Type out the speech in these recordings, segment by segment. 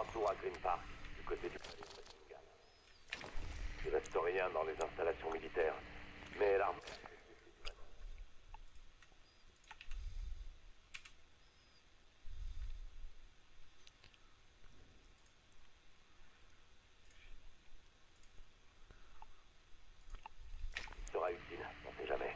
un tour à Green Park, du côté du palais de Buckingham. Il reste rien dans les installations militaires, mais l'arme... sera utile, on sait jamais.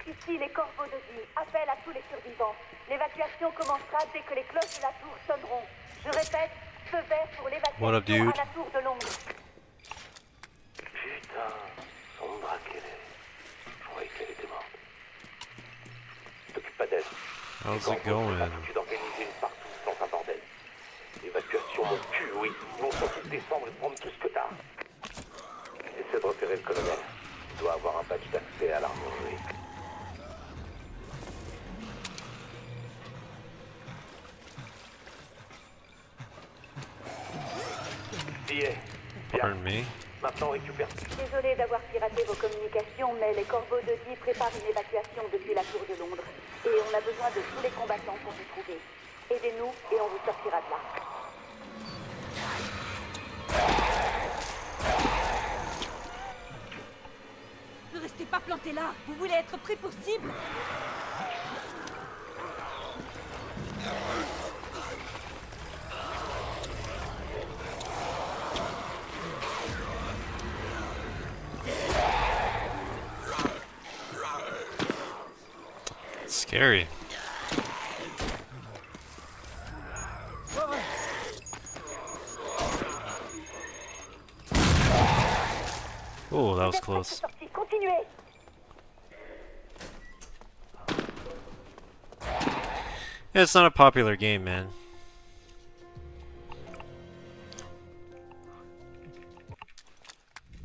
Ici les corbeaux de vie. Appel à tous les survivants. L'évacuation commencera dès que les cloches de la tour sonneront. Je répète, feu vert pour What up, l'évacuation dude? à la tour de Londres. Putain, Sandra Kelly. Je croyais qu'elle était morte. T'occupe pas d'elle. How's it going? Tu d'organiser une partout sans un bordel. Évacuation mon cul, oui. Ils vont surtout descendre et prendre tout ce que t'as. Essaie de repérer le colonel. Il doit avoir un badge d'accès à l'armurerie. Pardon me. Maintenant récupère. Désolé d'avoir piraté vos communications, mais les corbeaux de vie préparent une évacuation depuis la tour de Londres. Et on a besoin de tous les combattants pour vous trouver. Aidez-nous et on vous sortira de là. Ne restez pas plantés là. Vous voulez être pris pour cible? Scary. Oh, that was close. Continuez. Yeah, it's not a popular game, man.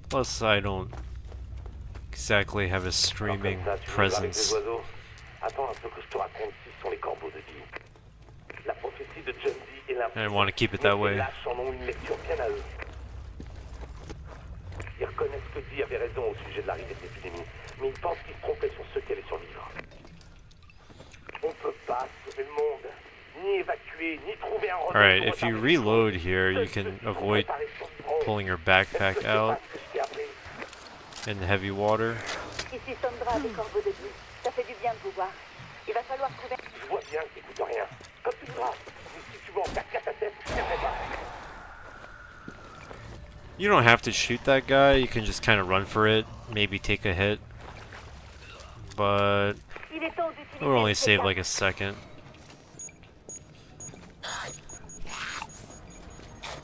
Plus, I don't exactly have a streaming presence. Attends un peu que je te raconte qui sont les corbeaux de vie. La prophétie de Zombi et I didn't want to keep it that way. Les lâches en ont une lecture bien à eux. Ils reconnaissent que Dee avait raison au sujet de l'arrivée de l'épidémie, mais ils pensent qu'ils se trompaient sur ceux qui allaient survivre. On peut pas sauver le monde, ni évacuer, ni trouver un remède. Alright, if you reload here, you can avoid pulling your backpack out in heavy water. Ici Sandra des corbeaux de vie. Ça fait du bien de vous voir. Il va falloir trouver... Je vois bien que t'écoutes rien. Comme tu voudras. Mais si tu veux en faire qu'à ta tête, je ne pas. You don't have to shoot that guy, you can just kind of run for it, maybe take a hit. But it would only save like a second.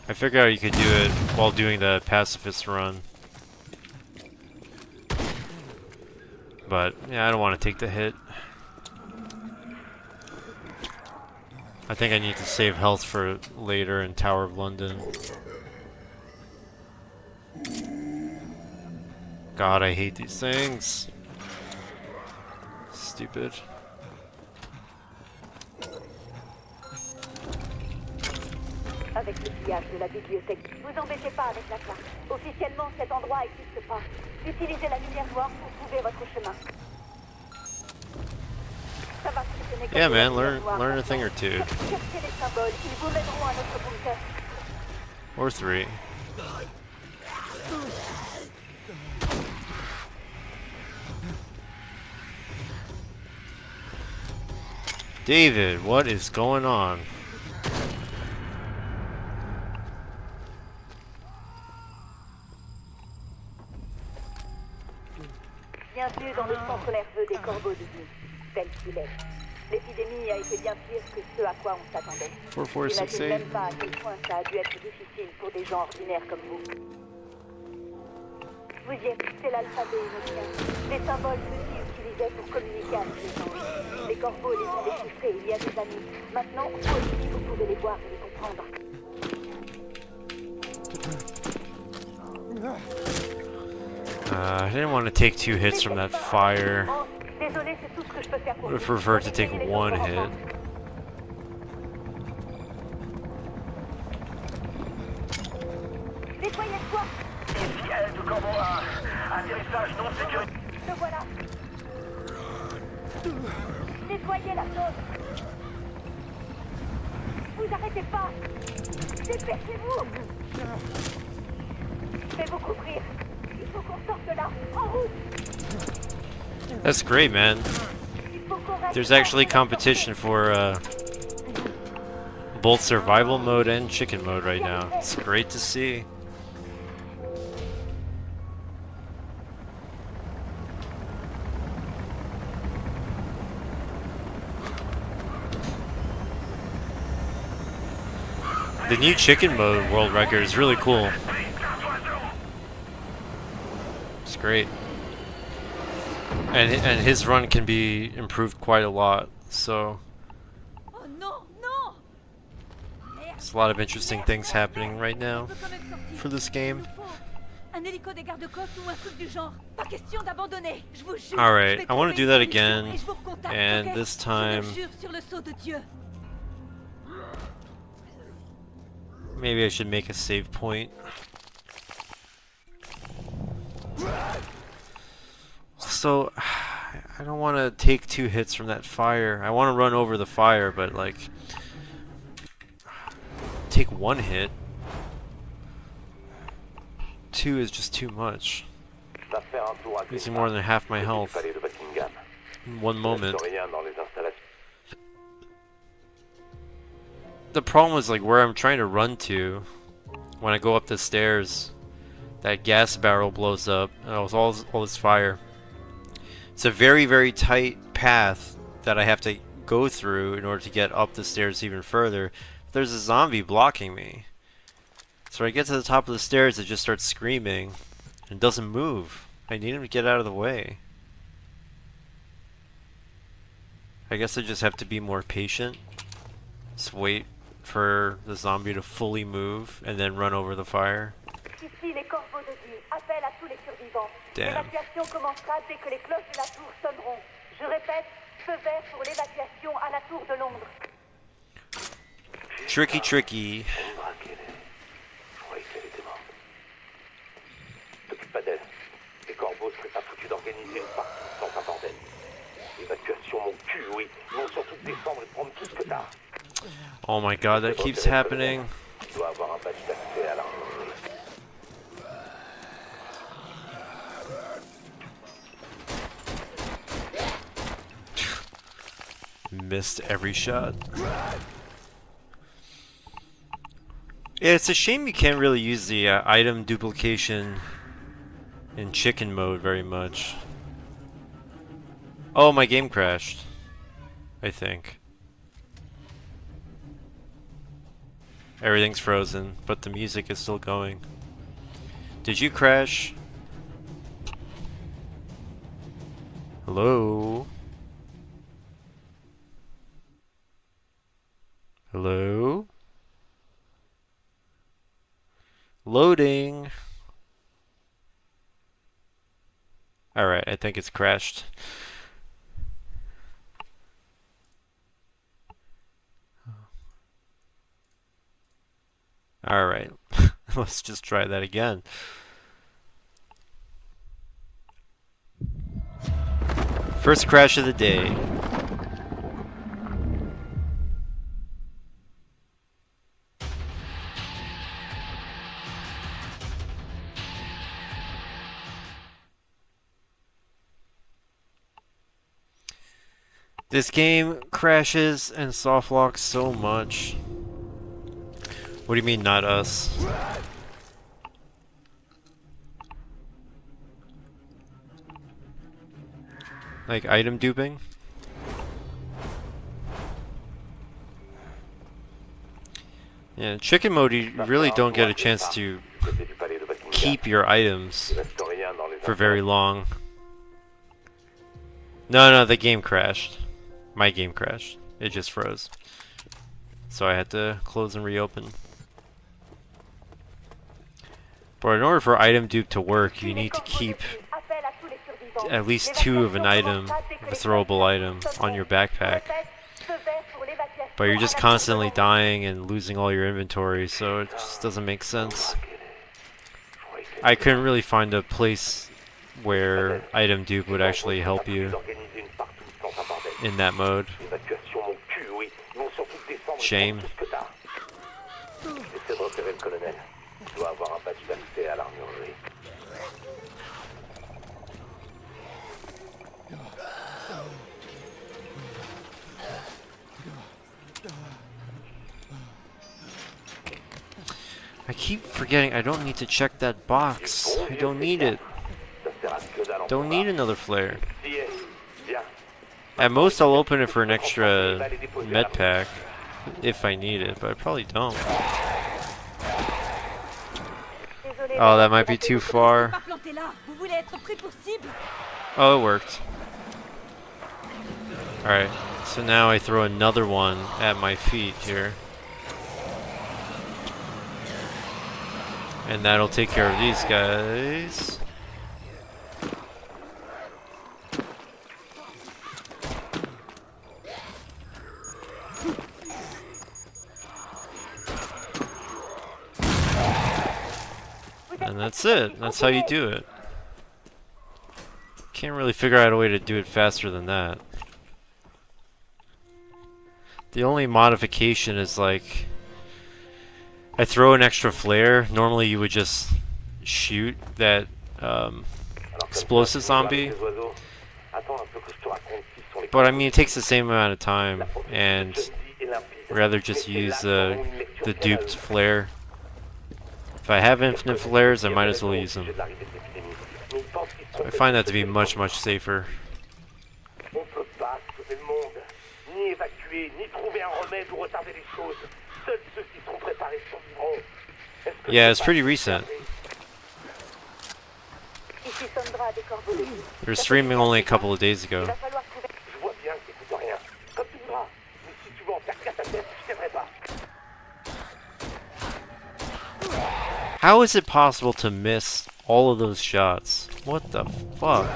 I figured out you could do it while doing the pacifist run. But yeah, I don't want to take the hit. I think I need to save health for later in Tower of London. God, I hate these things. Stupid. Avec le pillage de la bibliothèque, vous embêtez pas avec la carte. Officiellement, cet endroit n'existe pas. Utilisez la lumière noire pour trouver votre chemin. Ça va fonctionner comme Yeah, la man, lumière noire. learn a thing or two. Cherchez les symboles, ils vous mèneront à notre bunker. Or three. David, what is going on? Bienvenue dans le centre nerveux des corbeaux de vie, tel qu'il est. L'épidémie a été bien pire que ce à quoi on s'attendait. J'imagine même pas à quel point ça a dû être difficile pour des gens ordinaires comme vous. Vous y êtes, c'est l'alphabet inosien. Les symboles que Dee utilisait pour communiquer avec les gens. Les corbeaux les ont déchiffrés il y a des années. Maintenant, vous aussi, vous pouvez les voir et les comprendre. I didn't want to take 2 hits from that fire. Des Désolé, c'est tout ce que je peux faire pour Would have vous. preferred to take Réveillez les one enfants hit. ensemble. Nettoyez le toit. Ici, tout corbeau 1. Atterrissage non sécurisé. Le voilà. Nettoyez la zone. Vous arrêtez pas. Dépêchez-vous. Faites-vous couvrir. Il faut qu'on sorte de là. En route. That's great, man. Il faut qu'on reste There's là. actually competition for both survival mode and chicken mode right now. It's great to see. The new chicken mode world record is really cool. It's great. And his run can be improved quite a lot, so Oh non, non. Merde. there's a lot of interesting things happening right now On peut quand même sortir. for this Il game. nous faut un hélico des gardes-côtes ou un truc du genre. Pas question d'abandonner, je vous jure. Alright, Je vais I want to trouver do that une solution again, et je vous recontacte, and ok? this Je time le jure sur le sceau de Dieu. maybe I should make a save point. So, I don't want to take 2 hits from that fire. I want to run over the fire, but like, take 1 hit. 2 is just too much. Va faire un tour à Losing more than half my du health palais de Buckingham. in 1 moment. Rien dans les installations. The problem is like where I'm trying to run to. When I go up the stairs, that gas barrel blows up with all this fire. It's a very, very tight path that I have to go through in order to get up the stairs even further. There's a zombie blocking me. So when I get to the top of the stairs, it just starts screaming and doesn't move. I need him to get out of the way. I guess I just have to be more patient. Just wait for the zombie to fully move and then run over the fire. Ici les corbeaux de Dieu. Appel à tous les survivants. Damn. L'évacuation commencera dès que les cloches de la tour sonneront. Je répète, feu vert pour l'évacuation à la tour de Londres. Tricky, tricky. Je croyais qu'elle était morte. T'occupe pas d'elle. Les corbeaux seraient pas foutus d'organiser une partie sans un bordel. Évacuation mon cul, oui. Ils vont surtout descendre et prendre tout ce que t'as. Oh my god, that keeps happening. Tu dois avoir un badge d'accès à l'armerie. Missed every shot. Yeah, it's a shame you can't really use the item duplication in chicken mode very much. Oh, my game crashed. I think. Everything's frozen, but the music is still going. Did you crash? Hello? Hello? Loading. Alright, I think it's crashed. Alright, let's just try that again. First crash of the day. This game crashes and softlocks so much. What do you mean, not us? Like item duping? Yeah, chicken mode, you really don't get a chance to keep your items for very long. No, the game crashed. My game crashed. It just froze. So I had to close and reopen. But in order for item dupe to work, you need to keep at least 2 of an item, of a throwable item, on your backpack. But you're just constantly dying and losing all your inventory, so it just doesn't make sense. I couldn't really find a place where item dupe would actually help you in that mode. Shame. Essaie de repérer le colonel. Il doit avoir un badge d'accès à l'armurerie. I keep forgetting I don't need to check that box. I don't need it. Don't need another flare. At most I'll open it for an extra med pack if I need it, but I probably don't. Oh, that might be too far. Oh, it worked. Alright, so now I throw another one at my feet here. And that'll take care of these guys. And that's it. That's how you do it. Can't really figure out a way to do it faster than that. The only modification is like I throw an extra flare. Normally you would just shoot that explosive zombie. But I mean it takes the same amount of time and rather just use the duped flare. If I have infinite flares, I might as well use them. So I find that to be much, much safer. Yeah, it's pretty recent. They were streaming only a couple of days ago. How is it possible to miss all of those shots? What the fuck?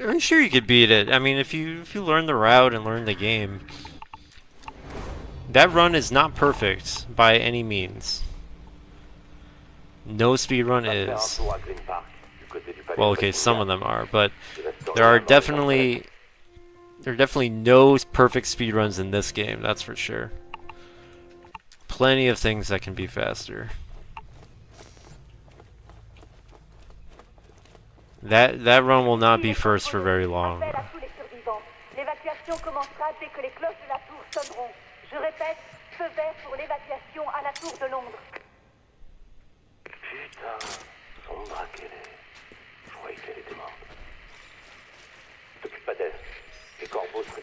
I'm sure you could beat it. I mean, if you learn the route and learn the game. That run is not perfect by any means. No speedrun is. Well, okay, some of them are, but there are definitely no perfect speedruns in this game, that's for sure. Plenty of things that can be faster. That run will not be first for very long.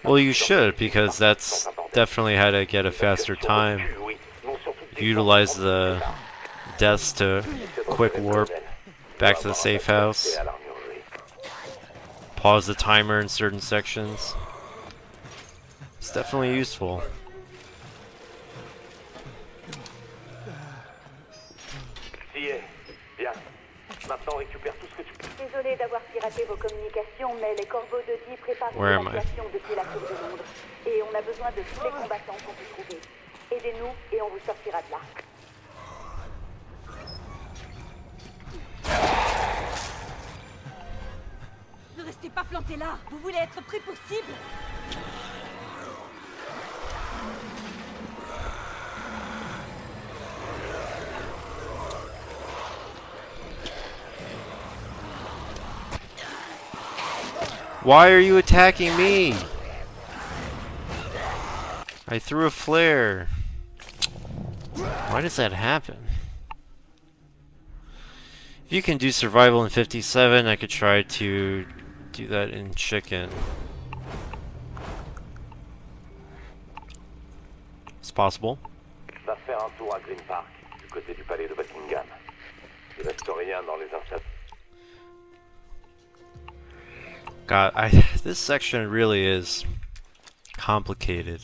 Well, you should, because that's definitely how to get a faster time. Utilize the deaths to quick warp back to the safe house. Pause the timer in certain sections. It's definitely useful. Désolé d'avoir piraté vos communications, mais les corbeaux de Die préparent une évacuation depuis la tour de Londres. Et on a besoin de tous les combattants qu'on peut trouver. Aidez-nous et on vous sortira de là. Ne restez pas plantés là. Vous voulez être pris pour cible? Why are you attacking me? I threw a flare. Why does that happen? If you can do survival in 57, I could try to do that in chicken. It's possible. Va faire un tour à Green Park, du côté du palais de Buckingham. Il reste rien dans les installations. God, this section really is complicated.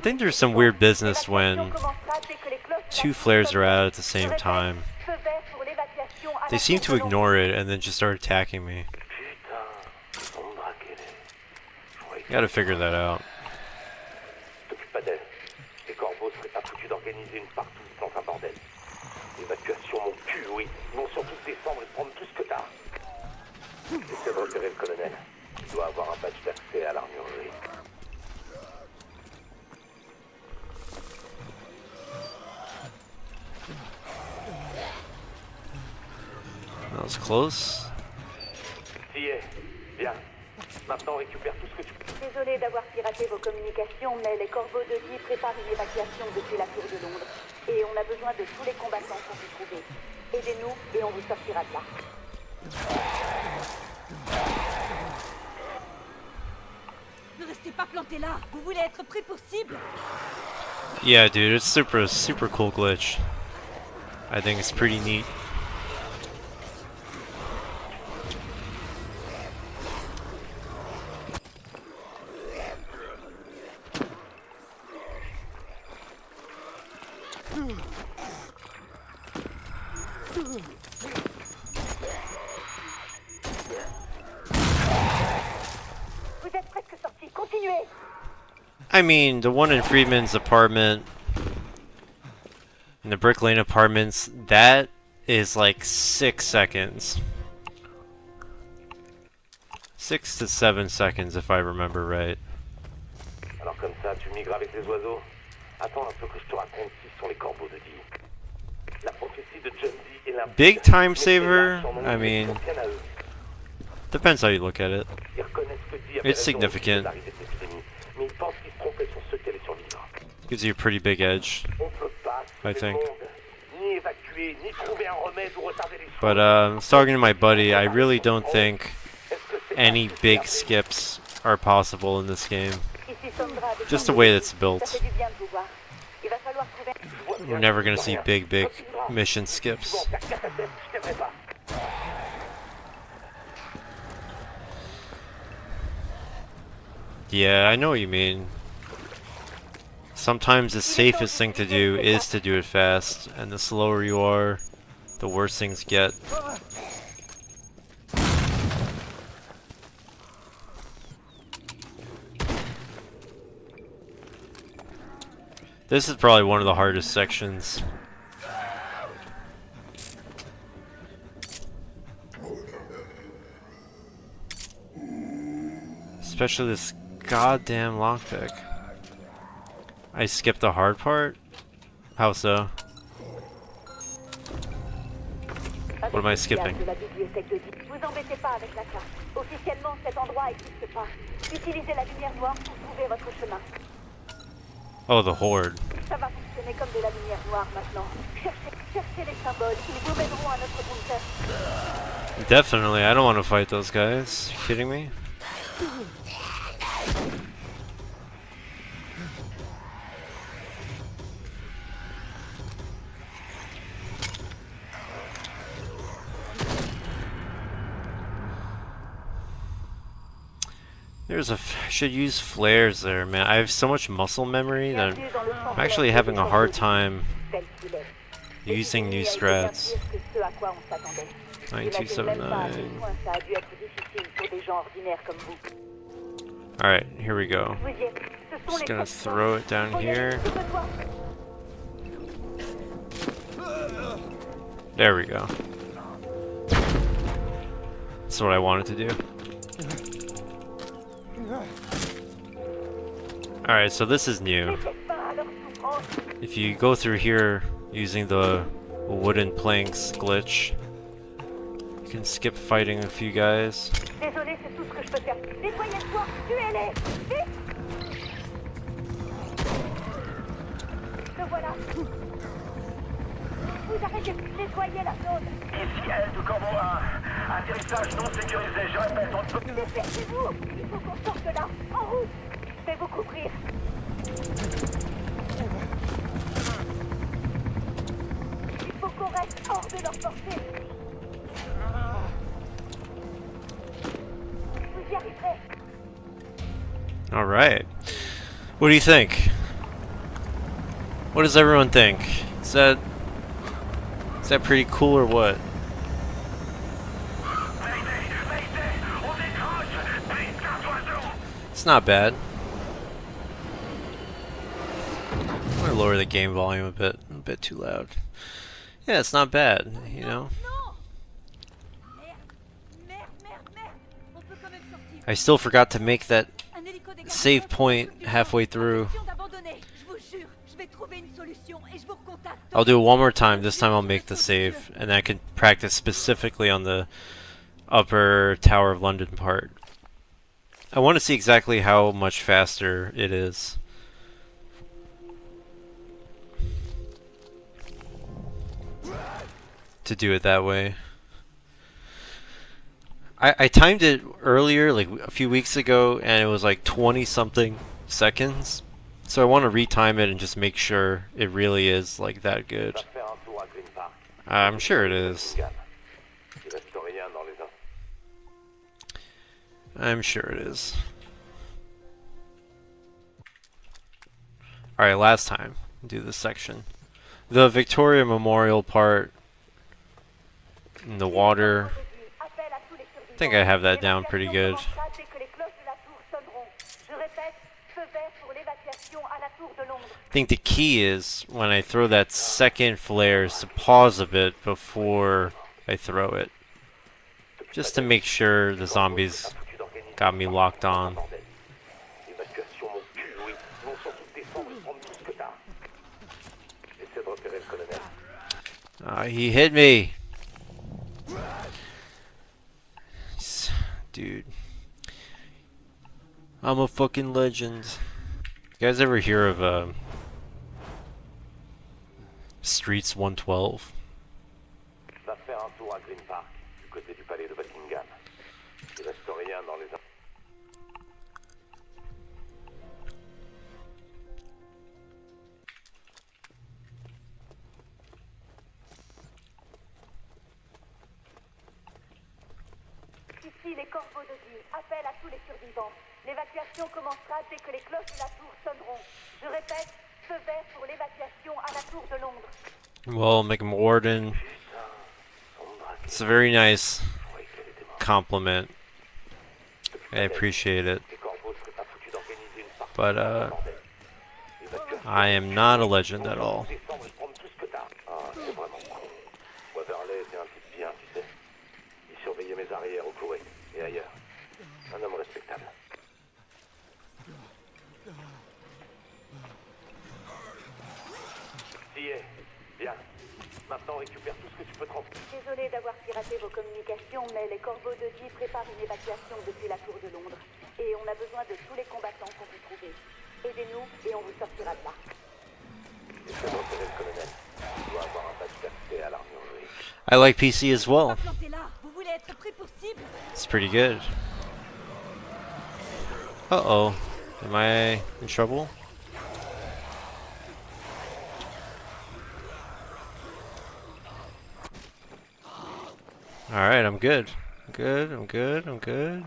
think there's some weird business when two flares are out at the same time. They seem to ignore it and then just start attacking me. Gotta figure that out. T'occupe pas d'elle. Les corbeaux seraient pas foutus d'organiser une partouze dans un bordel. Évacuation mon cul, oui. Ils vont surtout descendre et prendre tout ce que t'as. Essaie de repérer le colonel. Il doit avoir un badge d'accès à l'armurerie. That was close. T'y es. Bien. Maintenant, récupère tout ce que tu peux. Désolé d'avoir piraté vos communications, mais les corbeaux de vie préparent une évacuation depuis la tour de Londres. Et on a besoin de tous les combattants pour vous trouver. Aidez-nous et on vous sortira de là. Ne restez pas plantés là. Vous voulez être pris pour cible? Yeah, dude, it's super cool glitch. I think it's pretty neat. Vous êtes presque sortis, continuez! I mean, the one in Friedman's apartment, in the Brick Lane apartments, that is like 6 seconds. 6 to 7 seconds, if I remember right. Alors comme ça, tu migres avec les oiseaux. Attends un peu que je te raconte qui sont les corbeaux de vie. La prophétie de Zombi est la Big time saver? I mean, depends how you look at it. Ils reconnaissent que Dee avait It's raison significant. de l'arrivée de l'épidémie, mais ils pensent qu'ils se trompaient sur ceux qui allaient survivre. Gives you a pretty big edge. On peut pas I sauver le think. monde, ni évacuer, ni trouver un remède ou retarder les choses. But I was talking to my buddy, I really don't think Est-ce que c'est any pas big ce que skips are possible in this game. Ici Sandra de Just the Zombi. way that's Ça built. fait du bien de vous voir. Il va falloir trouver... We're never gonna see big mission tu vas en skips. faire qu'à ta tête, je t'aimerais pas. Yeah, I know what you mean. Sometimes the safest thing to do is to do it fast, and the slower you are, the worse things get. This is probably one of the hardest sections. Especially this goddamn lockpick. I skipped the hard part? How so? What am I skipping? Vous embêtez pas avec la carte. Officiellement, cet endroit n'existe pas. Utilisez la lumière noire pour trouver votre chemin. Oh, the horde. Ça va fonctionner comme de la lumière noire maintenant. Cherchez les symboles, ils vous mèneront à notre bunker. Definitely, I don't want to fight those guys. You kidding me? I should use flares there, man. I have so much muscle memory that I'm actually having a hard time using new strats. 9279. Alright, here we go. Just gonna throw it down here. There we go. That's what I wanted to do. Alright, so this is new. If you go through here using the wooden planks glitch, you can skip fighting a few guys. Désolé, c'est tout ce que je peux faire. Nettoyez le toit, tuez-les! Vite! Le voilà! Vous arrêtez de nettoyer la zone! Ici L de Corbeau 1. Atterrissage non sécurisé, je répète, on ne peut... Dépêchez-vous! Il faut qu'on sorte de là! En route! Je vais vous couvrir! Il faut qu'on reste hors de leur portée! Vous y arriverez! Alright. What do you think? What does everyone think? Is that pretty cool or what? It's not bad. I'm gonna lower the game volume a bit too loud. Yeah, it's not bad, you know. I still forgot to make that save point halfway through. I'll do it one more time. This time I'll make the save, and I can practice specifically on the upper Tower of London part. I want to see exactly how much faster it is. To do it that way. I timed it earlier, like a few weeks ago, and it was like 20-something seconds. So I want to retime it and just make sure it really is like that good. I'm sure it is. I'm sure it is. Alright, last time. Do this section. The Victoria Memorial part in the water. I think I have that down pretty good. I think the key is when I throw that second flare is to pause a bit before I throw it. Just to make sure the zombies got me locked on. He hit me! Dude. I'm a fucking legend. You guys ever hear of Streets 112? Ici les corbeaux de Dieu. Appel à tous les survivants. L'évacuation commencera dès que les cloches de la tour sonneront. Je répète, feu vert pour l'évacuation à la tour de Londres. Well, make him warden. It's a very nice compliment. I appreciate it. But, I am not a legend at all. Désolé d'avoir piraté vos communications, mais les corbeaux de Dieu préparent une évacuation depuis la tour de Londres. Et on a besoin de tous les combattants qu'on peut trouver. Aidez-nous et on vous sortira de là. I like PC as well. It's pretty good. Uh-oh. Am I in trouble? Alright, I'm good. I'm good, I'm good, I'm good.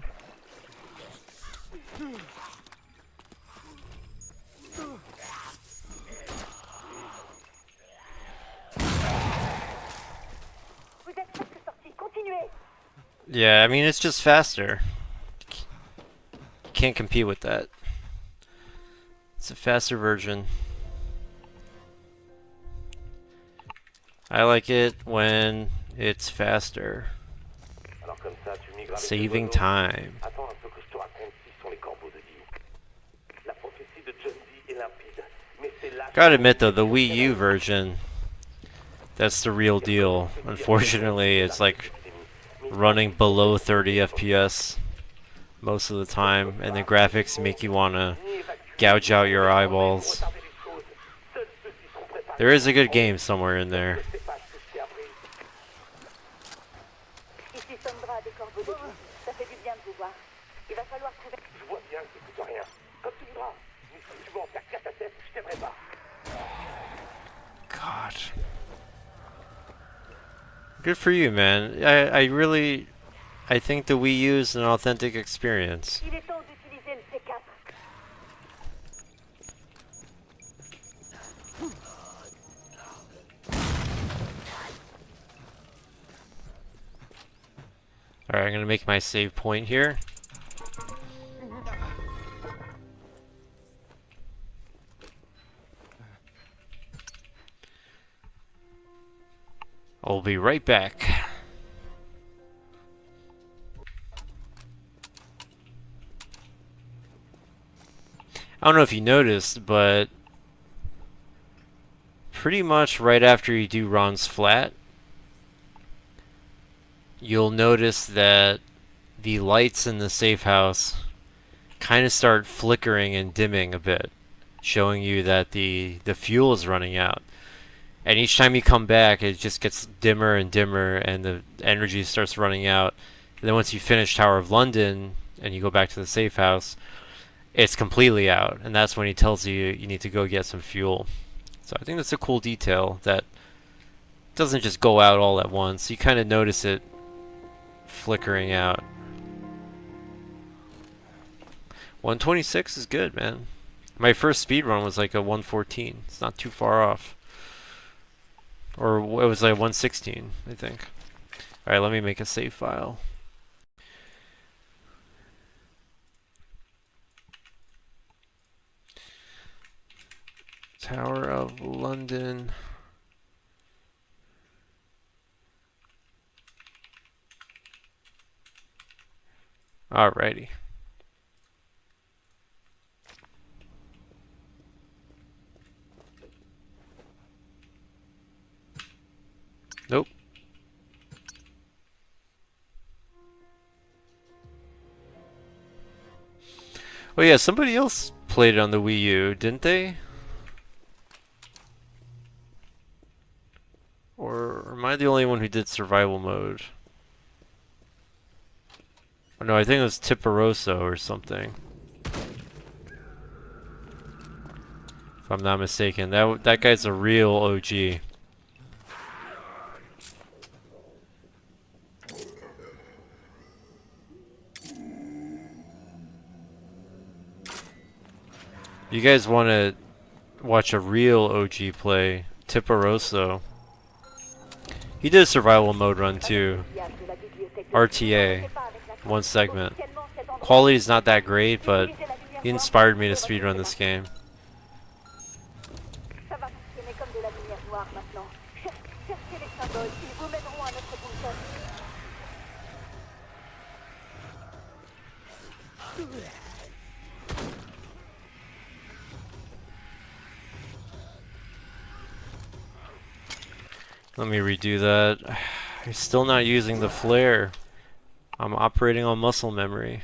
Yeah, I mean, it's just faster. You can't compete with that. It's a faster version. I like it when it's faster. Saving time. Gotta admit though, the Wii U version, that's the real deal. Unfortunately, it's like running below 30 FPS most of the time, and the graphics make you wanna gouge out your eyeballs. There is a good game somewhere in there. God. Good for you, man. I think the Wii U is an authentic experience. Alright, I'm gonna make my save point here. I'll be right back. I don't know if you noticed, but pretty much right after you do Ron's flat, you'll notice that the lights in the safe house kind of start flickering and dimming a bit, showing you that the fuel is running out. And each time you come back, it just gets dimmer and dimmer, and the energy starts running out. And then once you finish Tower of London and you go back to the safe house, it's completely out, and that's when he tells you you need to go get some fuel. So I think that's a cool detail that doesn't just go out all at once. You kind of notice it flickering out. 126 is good, man. My first speed run was like a 114. It's not too far off. Or it was like 116, I think. Alright, let me make a save file. Tower of London. Alrighty. Nope. Oh yeah, somebody else played it on the Wii U, didn't they? Or am I the only one who did survival mode? Oh, no, I think it was Tipperoso or something. If I'm not mistaken. That guy's a real OG. You guys want to watch a real OG play, Tipperoso. He did a survival mode run too. RTA, one segment. Quality is not that great, but he inspired me to speedrun this game. Let me redo that. I'm still not using the flare. I'm operating on muscle memory.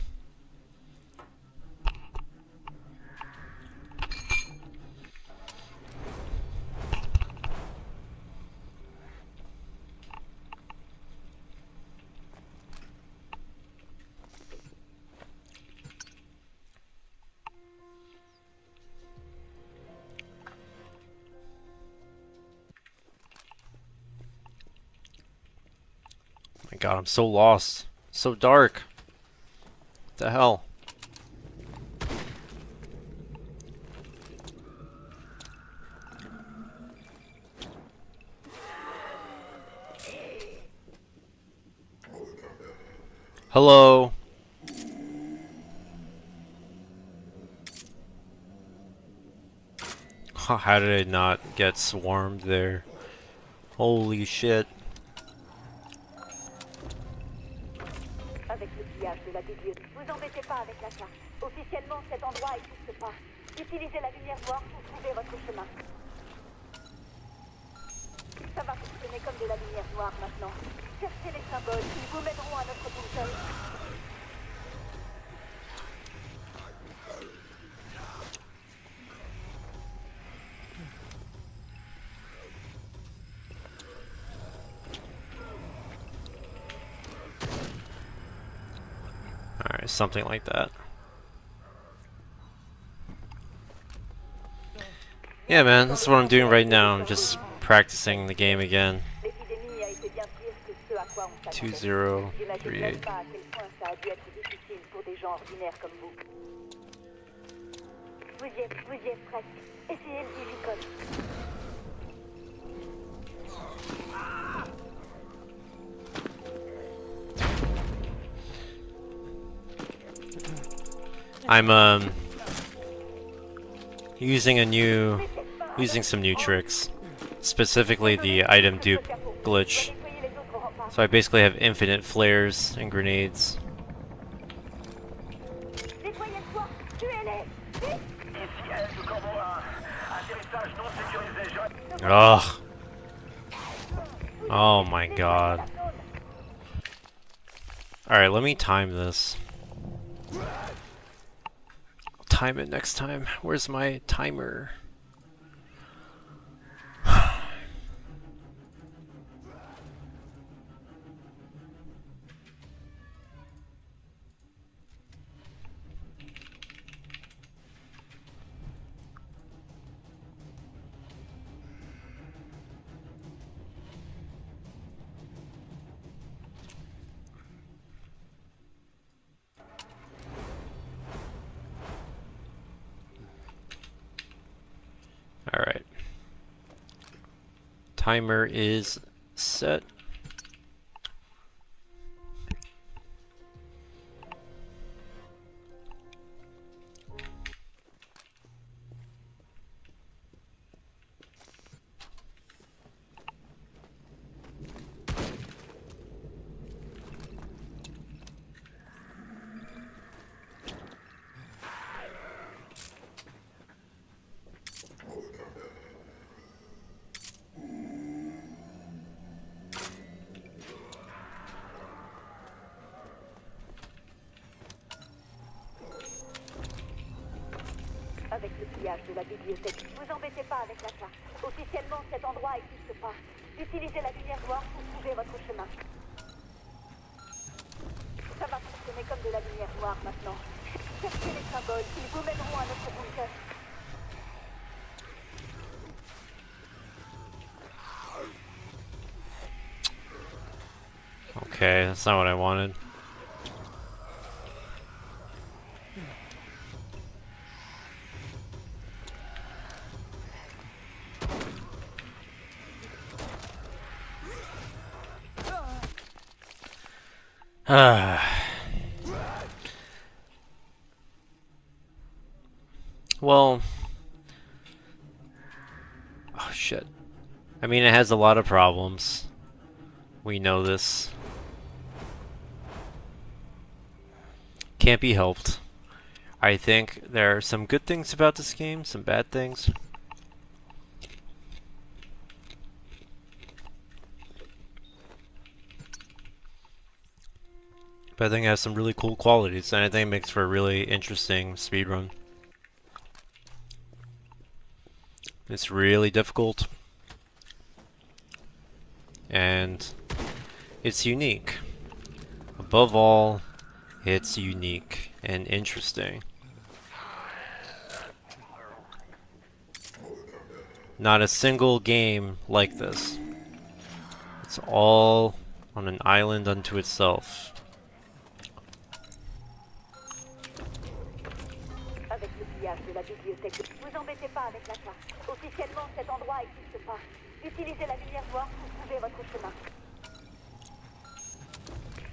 My God, I'm so lost. So dark. What the hell? Hello? How did I not get swarmed there? Holy shit. Avec le pillage de la bibliothèque, vous embêtez pas avec la carte. Officiellement, cet endroit n'existe pas. Utilisez la lumière noire pour trouver votre chemin. Ça va fonctionner comme de la lumière noire maintenant. Cherchez les symboles, ils vous mèneront à notre boussole. Alright, something like that. Yeah, man, that's what I'm doing right now. I'm just practicing the game again. 2038. Vous y êtes presque. Essayez le digicode. I'm using some new tricks, specifically the item dupe glitch. So I basically have infinite flares and grenades. Ugh. Oh my god. Alright, let me time this. I'll time it next time. Where's my timer? Alright. Timer is set. Avec le pillage de la bibliothèque, vous embêtez pas avec la carte. Officiellement, cet endroit n'existe pas. Utilisez la lumière noire pour trouver votre chemin. Ça va fonctionner comme de la lumière noire maintenant. Cherchez les symboles, ils vous mèneront à notre bunker. Okay, that's not what I wanted. Well, oh shit. I mean, it has a lot of problems. We know this. Can't be helped. I think there are some good things about this game, some bad things. But I think it has some really cool qualities, and I think it makes for a really interesting speedrun. It's really difficult. And it's unique. Above all, it's unique and interesting. Not a single game like this. It's all on an island unto itself. Avec le pillage de la bibliothèque, vous embêtez pas avec la carte. Officiellement, cet endroit n'existe pas. Utilisez la lumière noire pour trouver votre chemin.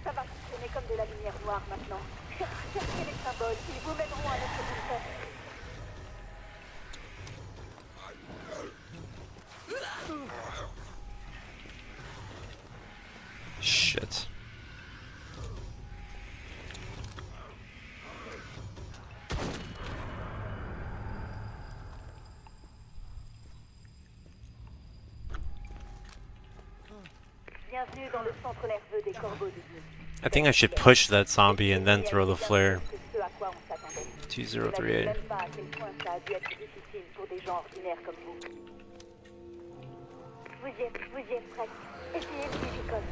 Ça va fonctionner comme de la lumière noire maintenant. Cherchez les symboles, ils vous mèneront à notre bunker. Shit. Bienvenue dans le centre nerveux des corbeaux de Dieu. I think I should push that zombie and then throw the flare. 2038. Même pas à quel point ça a dû être difficile pour des gens ordinaires comme vous. Vous y êtes prête. Essayez le difficile.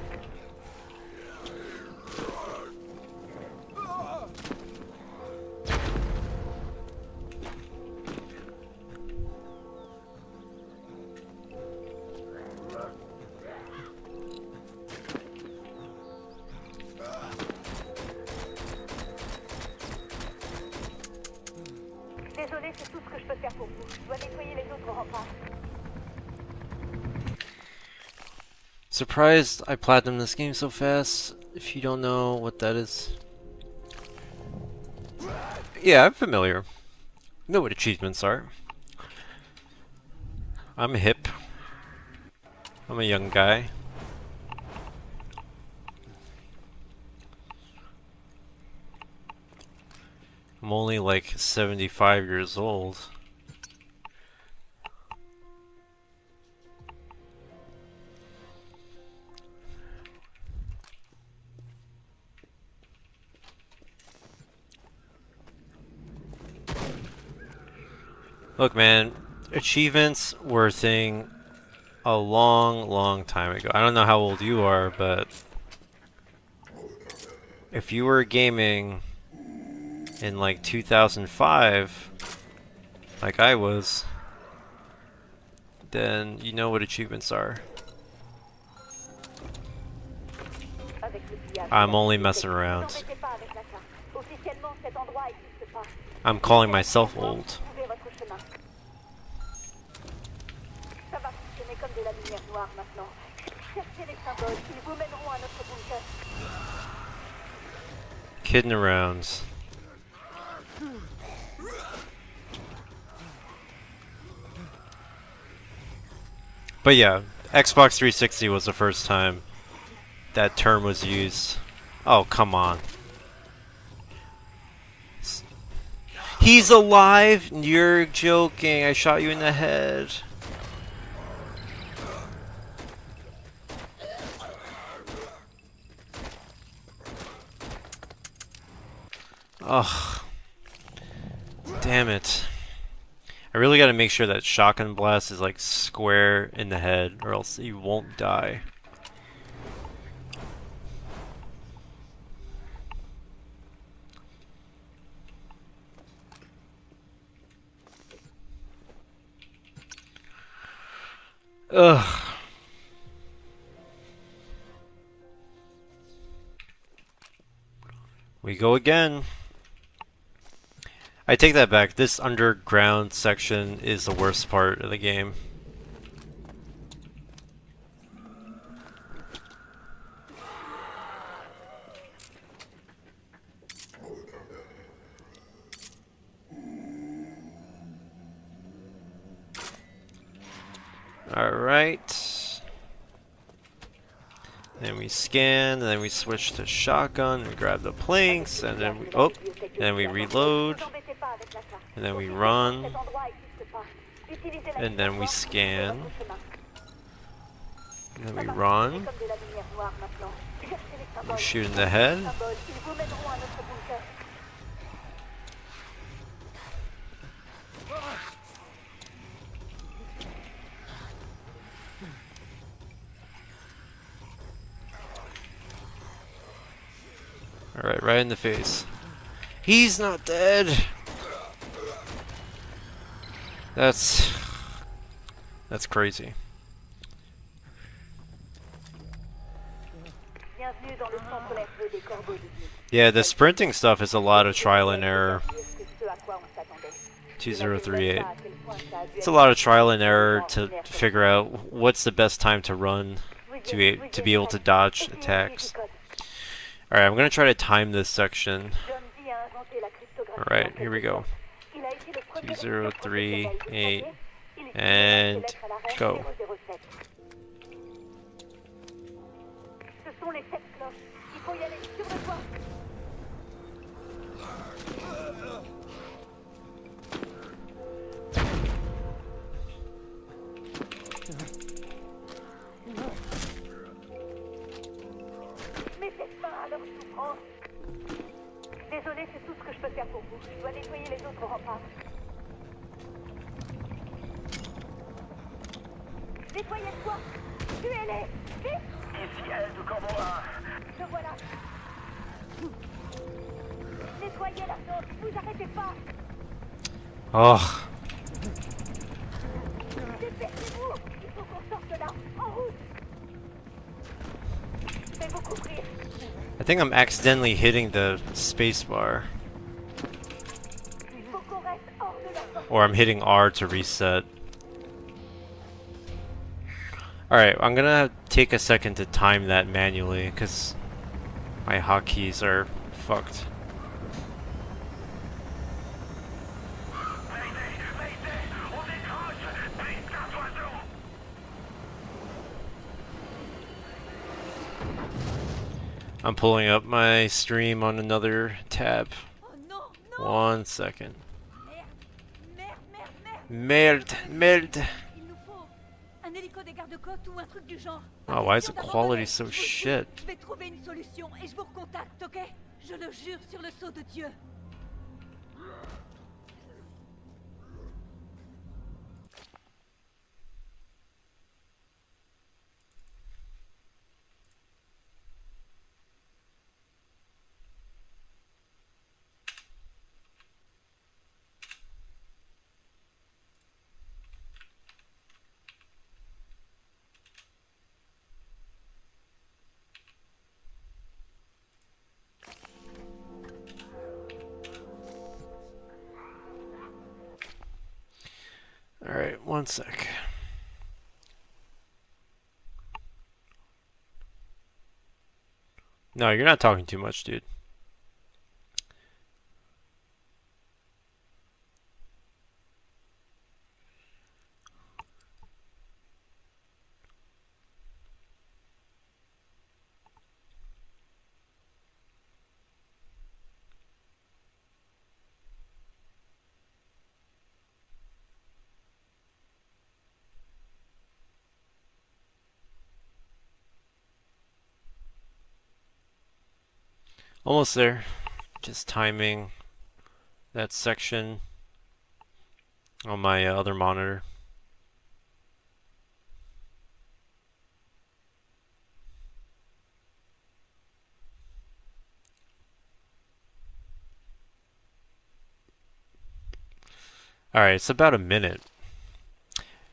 Désolé, c'est tout ce que je peux faire pour vous. Je dois nettoyer les autres remparts. Surprised I platinumed this game so fast. If you don't know what that is, Yeah, I'm familiar. Know what achievements are. I'm hip. I'm a young guy. I'm only like 75 years old. Look, man, achievements were a thing a long time ago. I don't know how old you are, but if you were gaming in like 2005, like I was, then you know what achievements are. I'm only messing around. I'm calling myself old. Kidding around. But yeah, Xbox 360 was the first time that term was used. Oh, come on. He's alive? You're joking. I shot you in the head. Ugh. Damn it. I really gotta make sure that shotgun blast is like square in the head, or else you won't die. Ugh. We go again. I take that back. This underground section is the worst part of the game. Alright. Then we scan, and then we switch to shotgun and grab the planks, and then we reload, and then we run, and then we scan, and then we run, we shoot in the head. Alright, right in the face. He's not dead! That's crazy. Yeah, the sprinting stuff is a lot of trial and error. 2038. It's a lot of trial and error to figure out what's the best time to run to be able to dodge attacks. Alright, I'm gonna try to time this section. Alright, here we go. 2038 and go. Désolé, c'est tout ce que je peux faire pour vous. Je dois nettoyer les autres remparts. Nettoyez-toi! Tuez-les! Vite! Ici, aide, corbeau 1. Le voilà! Nettoyez la zone! Vous arrêtez pas! Oh. Dépêchez-vous! Il faut qu'on sorte de là! En route! Faites-vous couvrir! I think I'm accidentally hitting the spacebar. Or I'm hitting R to reset. Alright, I'm gonna take a second to time that manually, because my hotkeys are fucked. I'm pulling up my stream on another tab. Oh non, non. 1 second. Merde, merde, merde, merde. Merde, merde. Il nous faut un hélico des gardes-côtes ou un truc du genre. Oh, why is the Question quality d'abandonner. so Je vous le dis, shit? Je vais trouver une solution et je vous recontacte, ok? Je le jure sur le sceau de Dieu. Alright, 1 sec. No, you're not talking too much, dude. Almost there. Just timing that section on my other monitor. Alright, it's about a minute.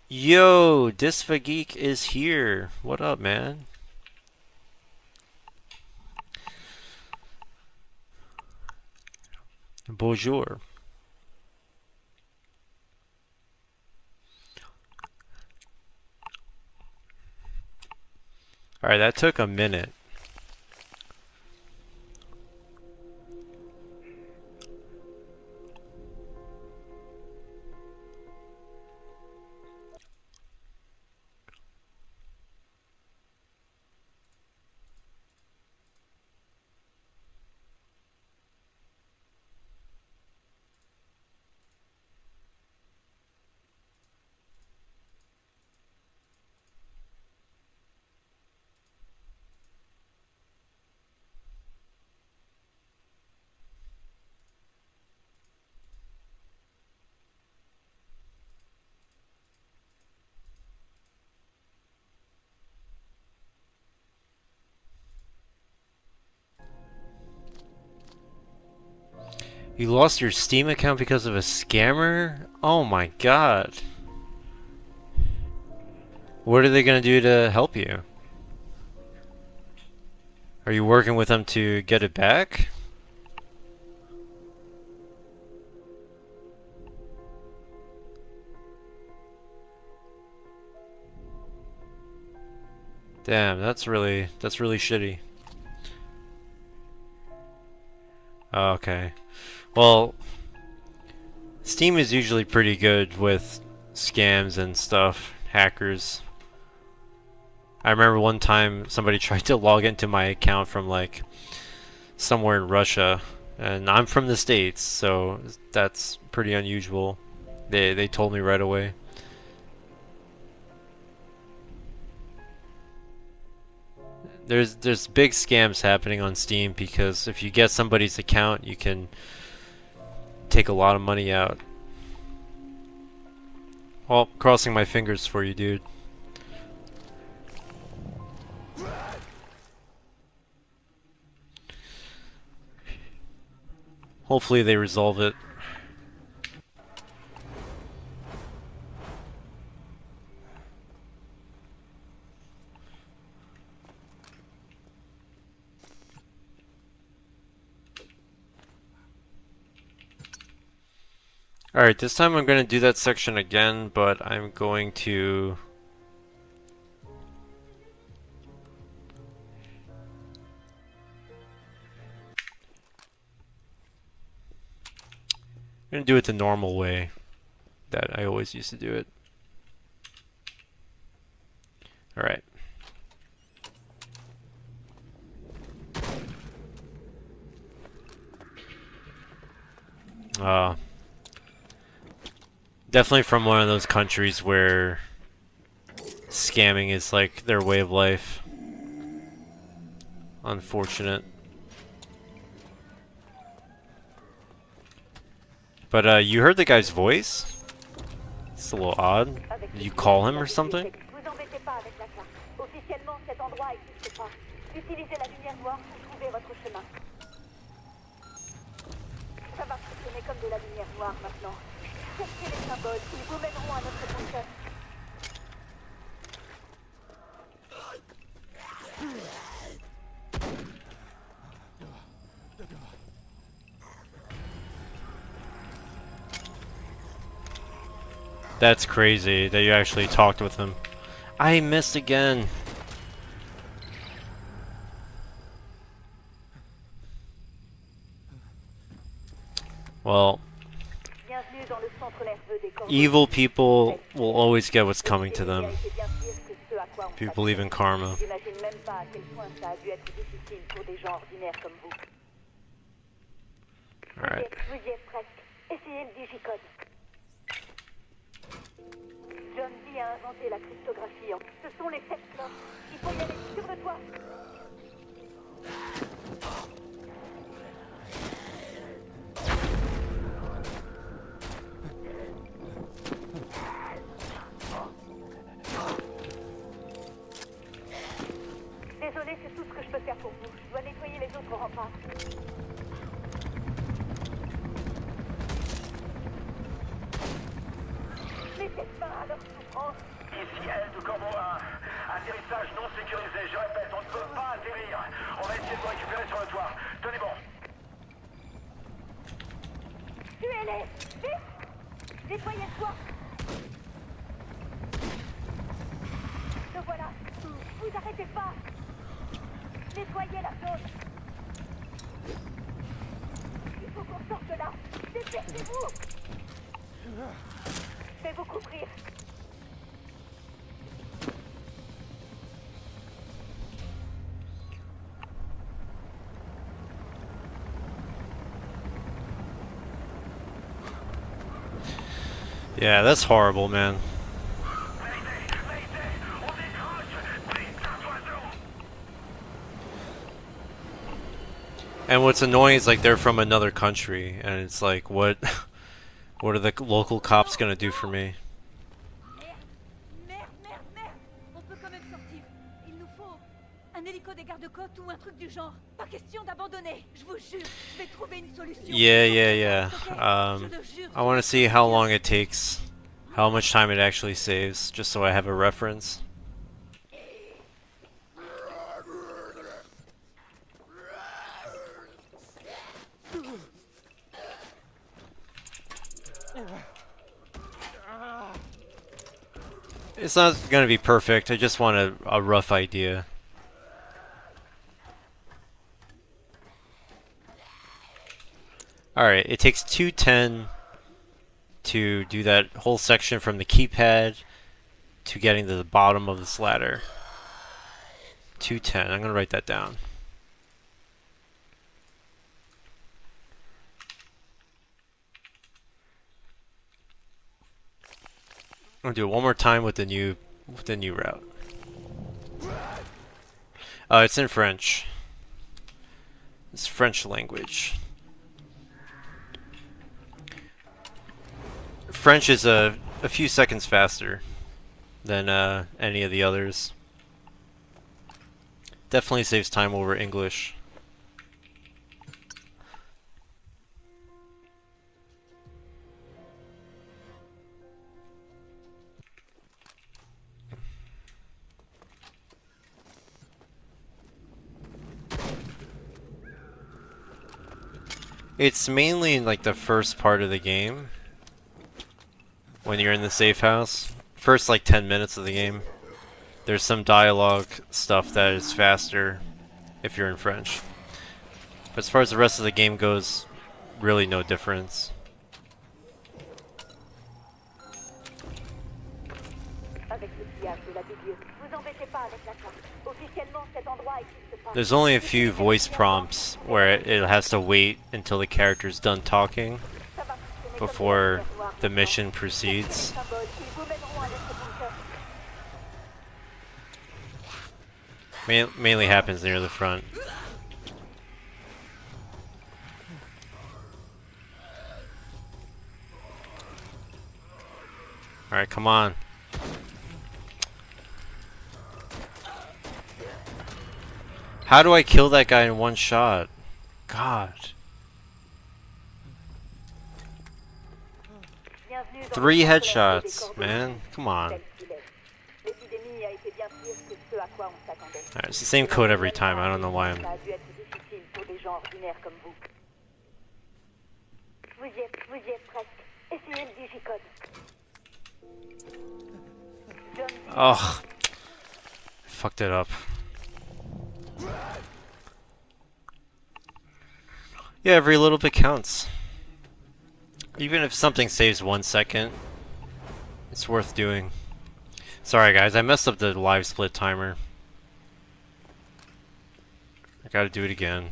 Yo, Disfageek is here. What up, man? Bonjour. Alright, that took a minute. You lost your Steam account because of a scammer? Oh my god. What are they gonna do to help you? Are you working with them to get it back? Damn, that's really shitty. Oh, okay. Well, Steam is usually pretty good with scams and stuff, hackers. I remember one time somebody tried to log into my account from like somewhere in Russia, and I'm from the States, so that's pretty unusual. They told me right away. There's big scams happening on Steam because if you get somebody's account, you can take a lot of money out. Well, crossing my fingers for you, dude. Hopefully they resolve it. Alright, this time I'm going to do that section again, but I'm going to... I'm going to do it the normal way that I always used to do it. Alright. Definitely from one of those countries where scamming is like their way of life. Unfortunate. But you heard the guy's voice? It's a little odd. Did you call him or something? Vous embêtez pas avec la carte. Officiellement, cet endroit n'existe pas. Utilisez la lumière noire pour trouver votre chemin. Ça va fonctionner comme de la lumière noire maintenant. Cherchez les symboles, ils vous mèneront à notre bunker. That's crazy that you actually talked with him. I missed again. Well, Bienvenue dans le centre nerveux des corps. evil people will always get what's coming to them. If you believe in karma. J'imagine même pas à quel point ça a dû être difficile pour des gens ordinaires comme vous. Alright. Vous y êtes presque. Essayez le digicode. Zombi a inventé la cryptographie. Ce sont les 7 cloches. Il faut y aller sur le toit. Désolé, c'est tout ce que je peux faire pour vous. Je dois nettoyer les autres remparts. Mettez fin à leur souffrance. Ici L de Corbeau 1. Atterrissage non sécurisé. Je répète, on ne peut pas atterrir. On va essayer de vous récupérer sur le toit. Tenez bon. Tuez-les! Vite! Nettoyez le toit! Le voilà! Vous arrêtez pas! Nettoyez la zone! Il faut qu'on sorte de là! Dépêchez-vous! Je vais vous couvrir! Yeah, that's horrible, man. And what's annoying is like they're from another country, and it's like, what are the local cops gonna do for me? Merde. On peut quand même sortir. Il nous faut un hélico des gardes-côtes ou un truc du genre. Pas question d'abandonner. Je vous jure, je vais trouver une solution. Yeah. I want to see how long it takes, how much time it actually saves, just so I have a reference. It's not going to be perfect, I just want a rough idea. Alright, it takes 2:10 to do that whole section from the keypad to getting to the bottom of this ladder. 2:10, I'm going to write that down. I'm gonna do it one more time with the new route. It's in French. It's French language. French is a few seconds faster than any of the others. Definitely saves time over English. It's mainly in like the first part of the game, when you're in the safe house. First like 10 minutes of the game. There's some dialogue stuff that is faster if you're in French. But as far as the rest of the game goes, really no difference. There's only a few voice prompts where it has to wait until the character's done talking. Ça va before the mission proceeds. Mainly happens near the front. Alright, come on. How do I kill that guy in one shot? God. 3 headshots, man. Come on. Alright, it's the same code every time. I don't know why I'm... Ugh. I fucked it up. Yeah, every little bit counts. Even if something saves 1 second, it's worth doing. Sorry guys, I messed up the live split timer. I gotta do it again.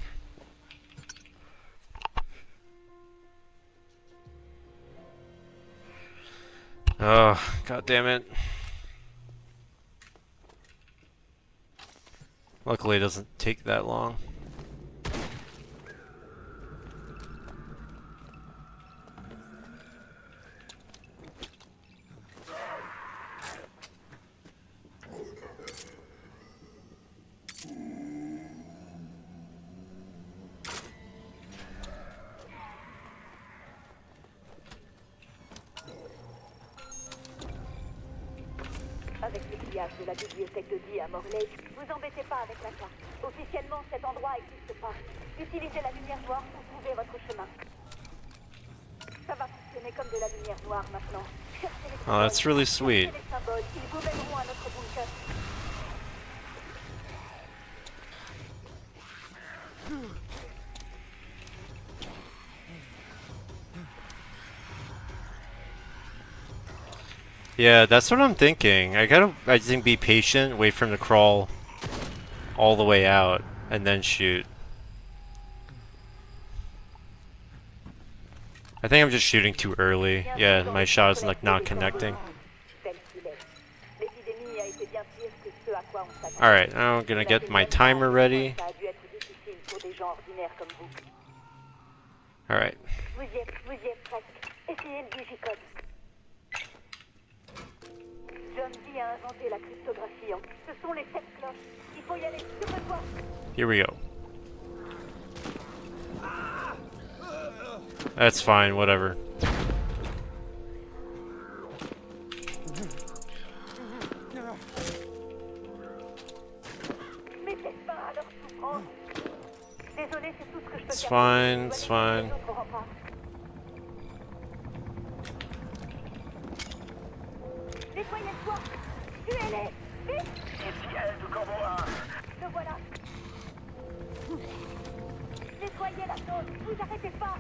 Oh, god damn it. Luckily it doesn't take that long. Avec l'outillage de la bibliothèque de Dee à Morley, vous embêtez pas avec la carte. Officiellement, cet endroit n'existe pas. Utilisez la lumière noire pour trouver votre chemin. Ça va fonctionner comme de la lumière noire maintenant. Cherchez les Oh, that's really sweet. cherchez les symboles, ils vous mèneront à notre bunker. Yeah, that's what I'm thinking. I think, be patient, wait for him to crawl all the way out, and then shoot. I think I'm just shooting too early. Yeah, my shot is like not connecting. Alright, now I'm gonna get my timer ready. Alright. Zombi a inventé la cryptographie. Ce sont les 7 cloches. Il faut y aller sur le toit. Here we go. That's fine, whatever. Mettez fin à leur souffrance. Désolé, c'est tout ce que je peux It's faire. fine, it's fine. Nettoyez le toit. Tuez-les. Vite. Le voilà. Nettoyez la zone. Vous arrêtez pas.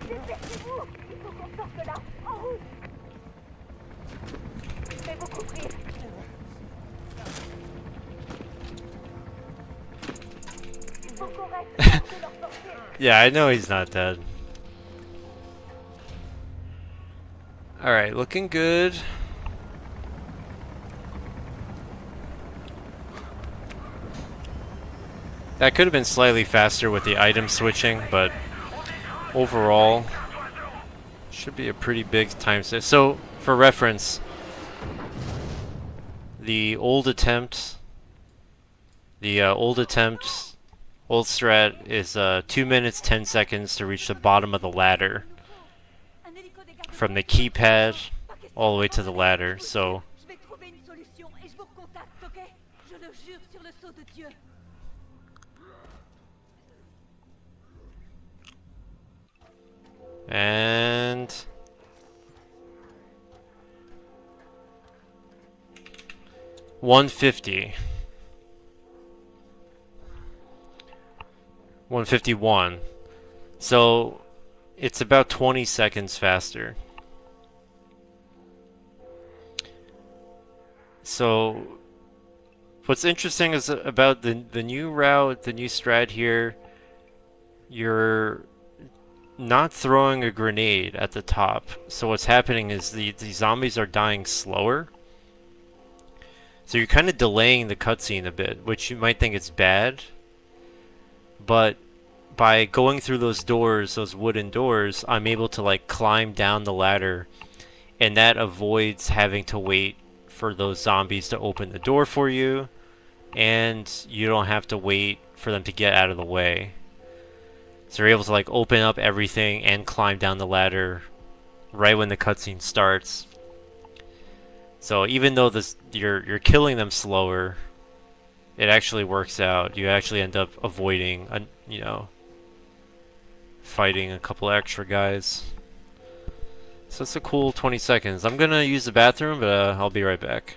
Dépêchez-vous. Il faut qu'on sorte de là. En route. Je vais vous couvrir. Il faut qu'on reste de leur portée. Yeah, I know he's not dead. Alright, looking good. That could have been slightly faster with the item switching, but overall, should be a pretty big time save. So, for reference, the old attempt, old strat is 2 minutes 10 seconds to reach the bottom of the ladder. From the keypad all the way to the ladder, so... And... 150. 151. So, it's about 20 seconds faster. So, what's interesting is about the new route, the new strat here, you're not throwing a grenade at the top. So what's happening is the zombies are dying slower. So you're kind of delaying the cutscene a bit, which you might think is bad. But by going through those doors, those wooden doors, I'm able to like climb down the ladder, and that avoids having to wait for those zombies to open the door for you, and you don't have to wait for them to get out of the way. So you're able to like open up everything and climb down the ladder right when the cutscene starts. So even though you're killing them slower, it actually works out. You actually end up avoiding, fighting a couple extra guys. So it's a cool 20 seconds. I'm gonna use the bathroom, but I'll be right back.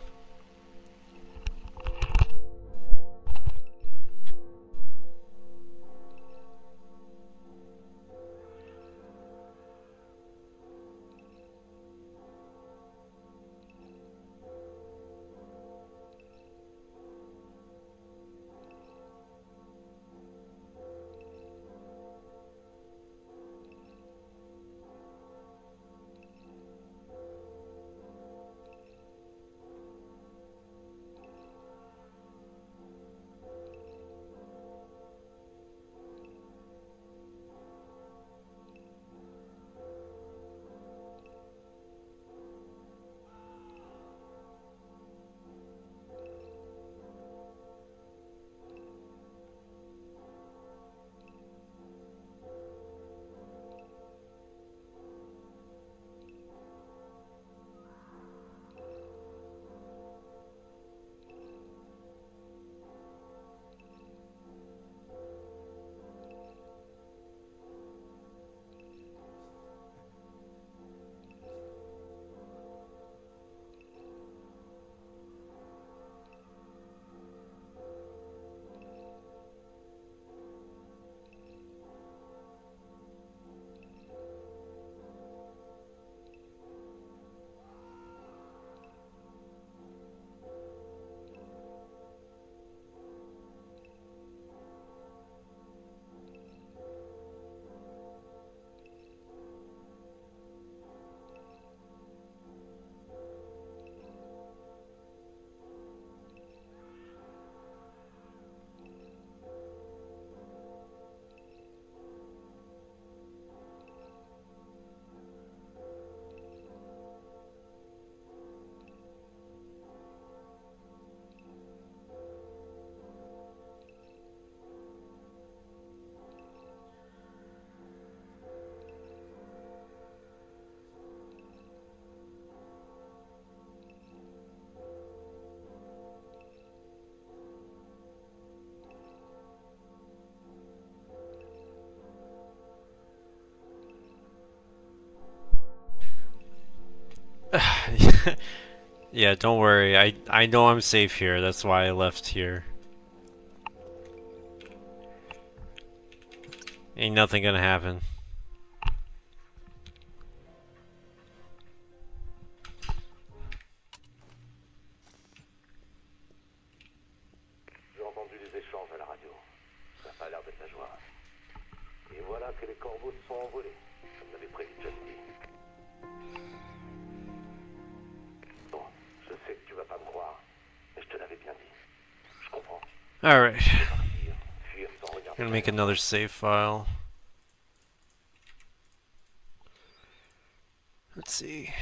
Yeah, don't worry. I know I'm safe here. That's why I left here. Ain't nothing gonna happen. J'ai entendu des échanges à la radio. Ça n'a pas l'air d'être la joie. Et voilà que les corbeaux se sont envolés, comme l'avait prévu Zombi. Bon, je sais que tu vas pas me croire, mais je te l'avais bien dit. Je comprends. Alright. Fuir sans regarder. Gonna make another save file. Let's see.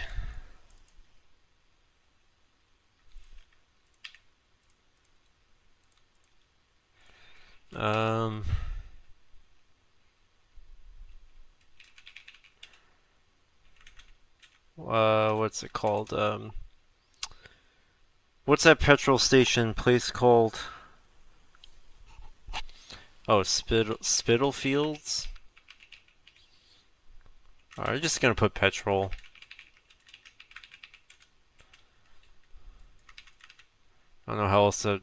What's it called? What's that petrol station place called? Oh, Spitalfields? Alright, I'm just gonna put petrol. I don't know how else to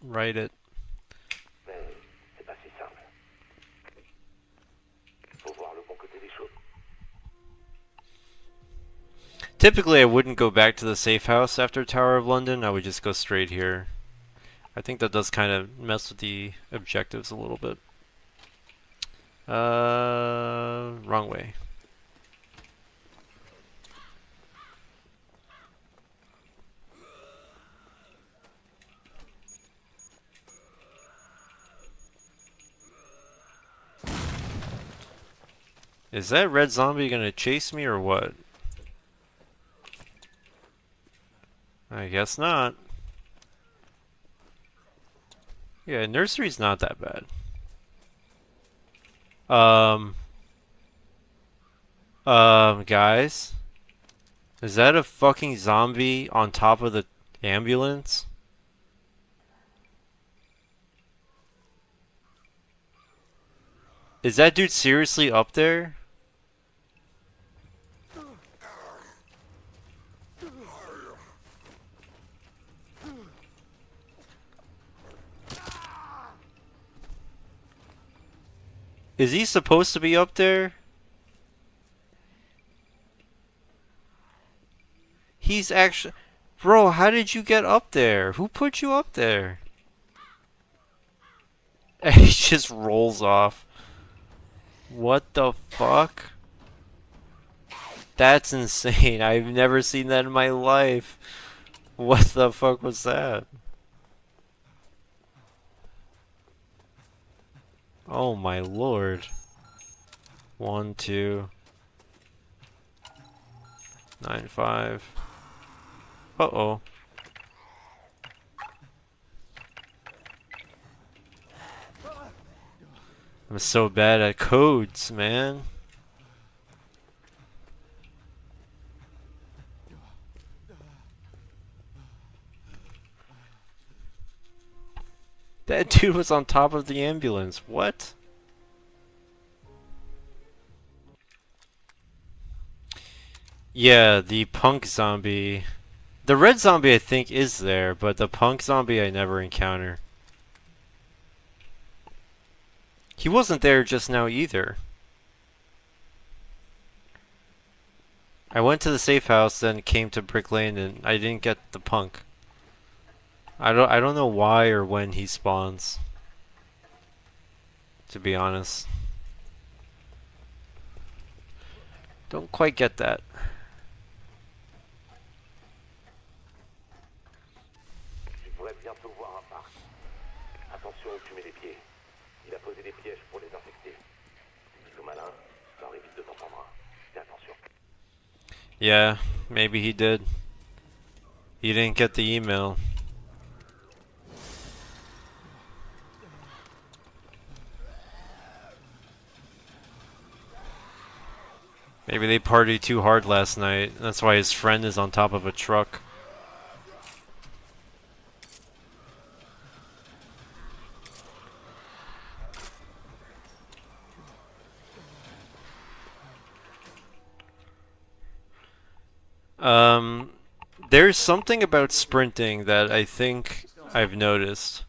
write it. Mais c'est pas si simple. Faut voir le bon côté des choses. Typically, I wouldn't go back to the safe house after Tower of London. I would just go straight here. I think that does kind of mess with the objectives a little bit. Wrong way. Is that red zombie gonna chase me or what? I guess not. Yeah, nursery's not that bad. Guys? Is that a fucking zombie on top of the ambulance? Is that dude seriously up there? Is he supposed to be up there? He's actually... Bro, how did you get up there? Who put you up there? He just rolls off. What the fuck? That's insane. I've never seen that in my life. What the fuck was that? Oh my lord. 1, 2, 9, 5. Uh-oh. I'm so bad at codes, man. That dude was on top of the ambulance. What? Yeah, the punk zombie. The red zombie I think is there, but the punk zombie I never encounter. He wasn't there just now either. I went to the safe house, then came to Brick Lane, and I didn't get the punk. I don't know why or when he spawns. To be honest. Don't quite get that. Tu devrais bientôt voir un parc. Attention où tu mets les pieds. Il a posé des pièges pour les infecter. Plutôt malin, ça aurait vite de t'en prendre un. Fais attention. Yeah, maybe he did. He didn't get the email. Maybe they partied too hard last night. That's why his friend is on top of a truck. There's something about sprinting that I think I've noticed.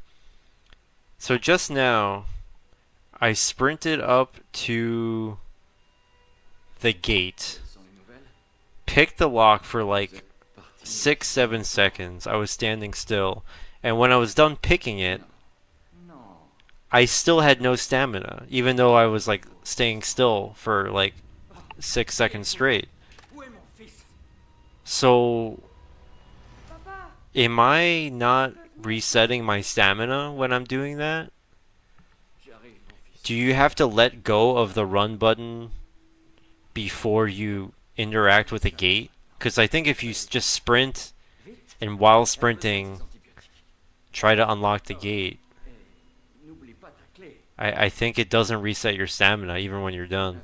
So just now, I sprinted up to the gate, picked the lock for like 6-7 seconds. I was standing still, and when I was done picking it, I still had no stamina, even though I was like staying still for like 6 seconds straight. So, am I not resetting my stamina when I'm doing that? Do you have to let go of the run button before you interact with a gate? Because I think if you just sprint and while sprinting try to unlock the gate, I think it doesn't reset your stamina even when you're done.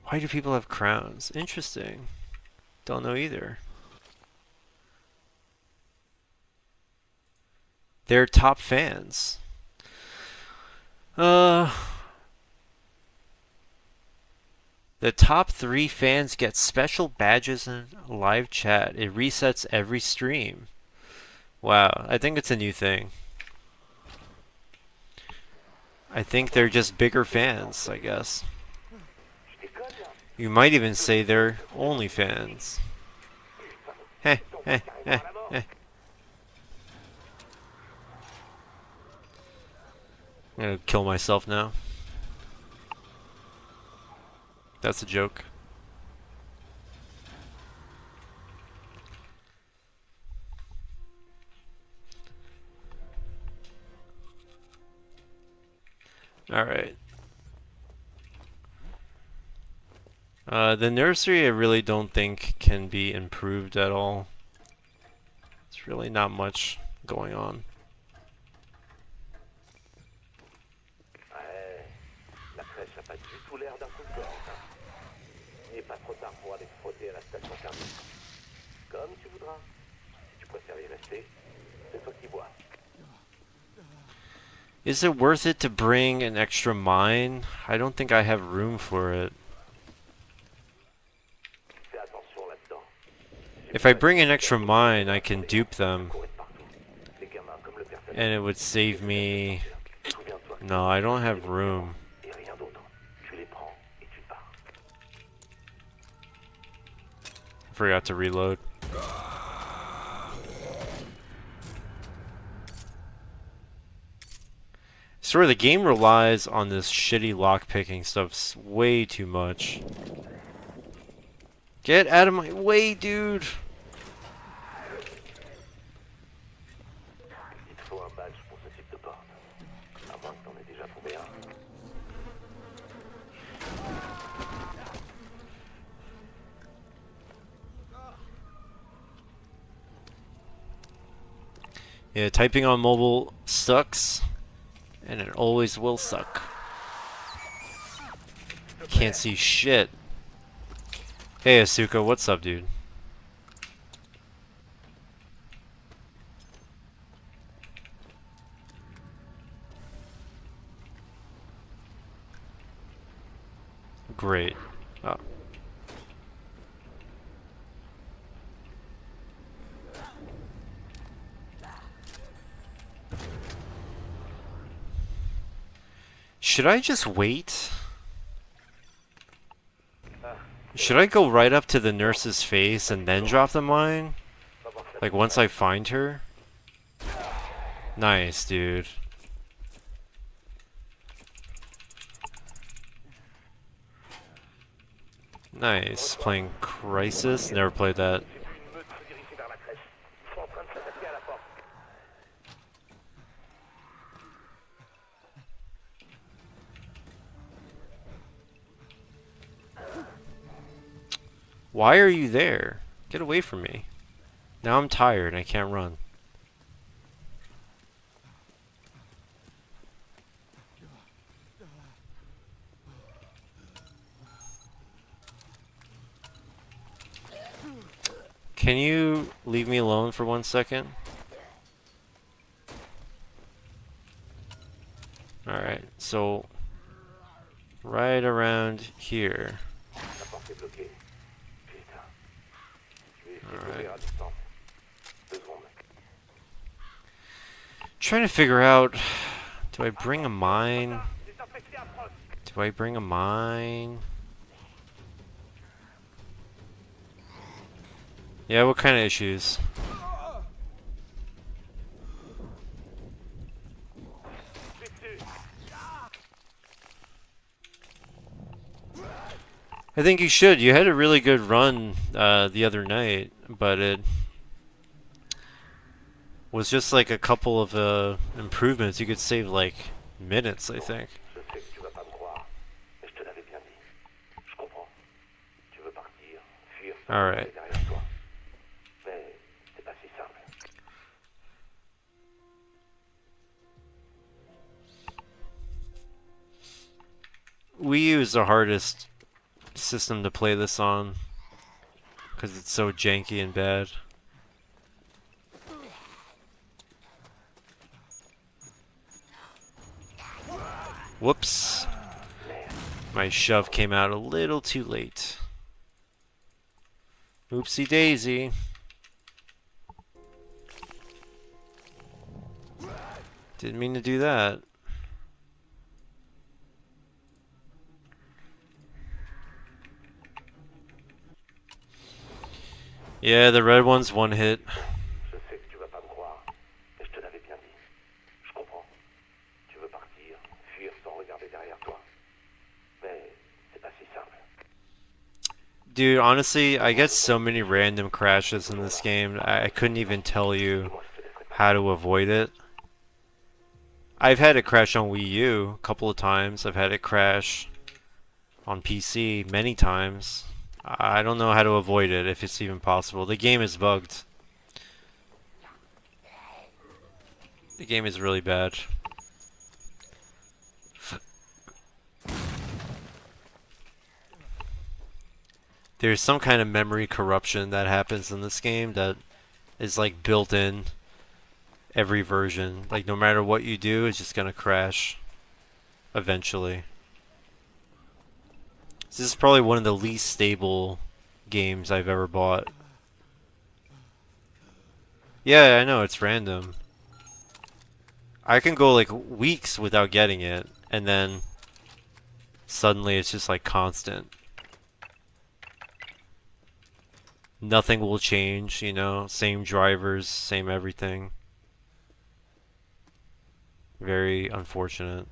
Why do people have crowns? Interesting. Don't know either. They're top fans. The top 3 fans get special badges in live chat. It resets every stream. Wow, I think it's a new thing. I think they're just bigger fans, I guess. You might even say they're only fans. Heh, heh, heh, heh. I'm gonna kill myself now. That's a joke. Alright. The nursery I really don't think can be improved at all. It's really not much going on. Ouais, la crèche n'a pas du tout l'air d'un coup de cœur. Il n'est pas trop tard pour aller te frotter à la station-service. Comme tu voudras. Si tu préfères y rester, c'est toi qui vois. Is it worth it to bring an extra mine? I don't think I have room for it. Fais attention là-dedans. If I bring an extra mine, I can dupe them. Les gamins comme le personnel. And it would save me... Souviens-toi. No, I don't have room. Et rien d'autre. Tu les prends et tu pars. Forgot to reload. I swear the game relies on this shitty lockpicking stuff way too much. Get out of my way, dude! Il te faut un badge pour ce type de porte. À moins que t'en aies déjà trouvé un. Yeah, typing on mobile sucks. And it always will suck. Can't see shit. Hey Asuka, what's up, dude? Great. Oh. Should I just wait? Should I go right up to the nurse's face and then drop the mine? Like once I find her? Nice, dude. Nice. Playing Crisis? Never played that. Why are you there? Get away from me. Now I'm tired and I can't run. Can you leave me alone for 1 second? Alright, so right around here. Alright. Trying to figure out, do I bring a mine? Do I bring a mine? Yeah, what kind of issues? I think you should. You had a really good run the other night, but it was just like a couple of improvements. You could save like minutes, I think. Alright. Wii U is the hardest system to play this on because it's so janky and bad. Whoops. My shove came out a little too late. Oopsie daisy. Didn't mean to do that. Yeah, the red one's one hit. Dude, honestly, I get so many random crashes in this game, I couldn't even tell you how to avoid it. I've had it crash on Wii U a couple of times. I've had it crash on PC many times. I don't know how to avoid it, if it's even possible. The game is bugged. The game is really bad. There's some kind of memory corruption that happens in this game that is like built in every version. Like no matter what you do, it's just gonna crash eventually. This is probably one of the least stable games I've ever bought. Yeah, I know, it's random. I can go like weeks without getting it, and then suddenly it's just like constant. Nothing will change, you know, same drivers, same everything. Very unfortunate.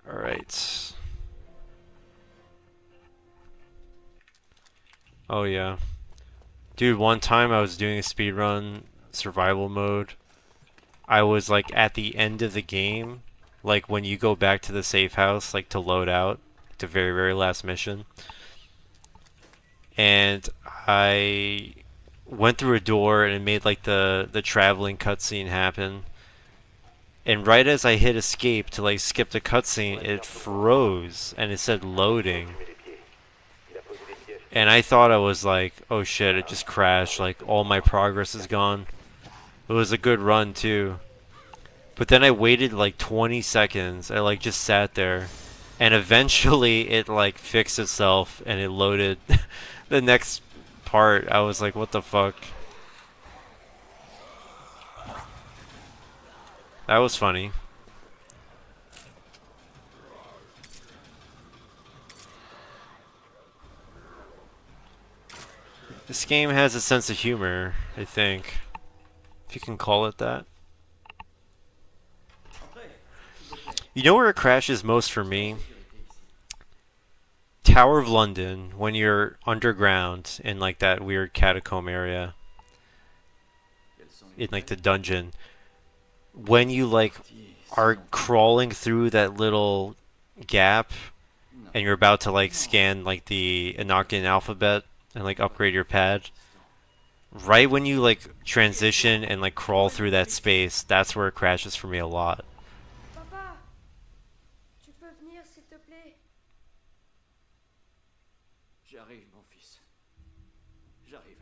Alright. Oh yeah. Dude, one time I was doing a speedrun survival mode. I was like at the end of the game, like when you go back to the safe house, like to load out, the very, very last mission. And I went through a door and it made like the traveling cutscene happen. And right as I hit escape to like skip the cutscene, it froze and it said loading. And I thought I was like, oh shit, it just crashed, like all my progress is gone. It was a good run too. But then I waited like 20 seconds, I like just sat there, and eventually it like fixed itself and it loaded the next part. I was like, what the fuck? That was funny. This game has a sense of humor, I think. If you can call it that. You know where it crashes most for me? Tower of London, when you're underground in like that weird catacomb area. In like the dungeon. When you like are crawling through that little gap and you're about to like scan like the Enochian alphabet and like upgrade your pad, right when you like transition and like crawl through that space, that's where it crashes for me a lot. Papa, tu peux venir s'il te plaît? J'arrive, mon fils. J'arrive.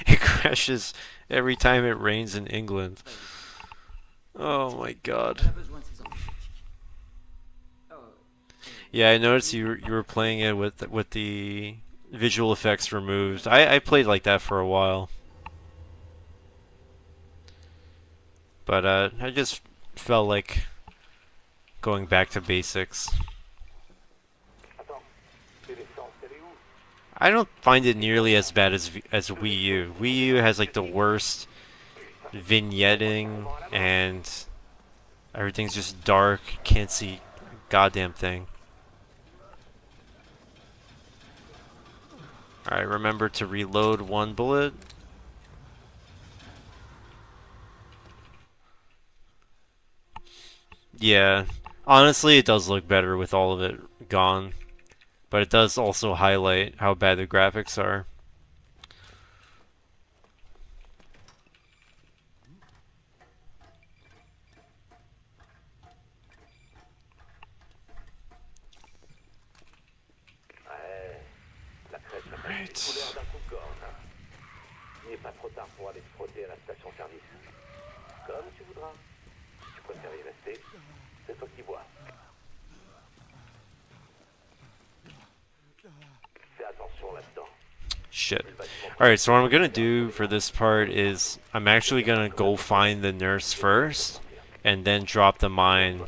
It crashes every time it rains in England. Oh my god. Yeah, I noticed you were playing it with the visual effects removed. I played like that for a while. But I just felt like going back to basics. I don't find it nearly as bad as Wii U. Wii U has like the worst vignetting and everything's just dark, can't see a goddamn thing. Alright, remember to reload one bullet. Yeah, honestly it does look better with all of it gone. But it does also highlight how bad the graphics are. Right. Il n'est pas trop tard pour aller se frotter à la station-service. Comme tu voudras. Si tu préfères y rester, c'est toi qui vois. Fais attention là-dedans. Shit. Alright, so what I'm gonna do for this part is I'm actually gonna go find the nurse first and then drop the mine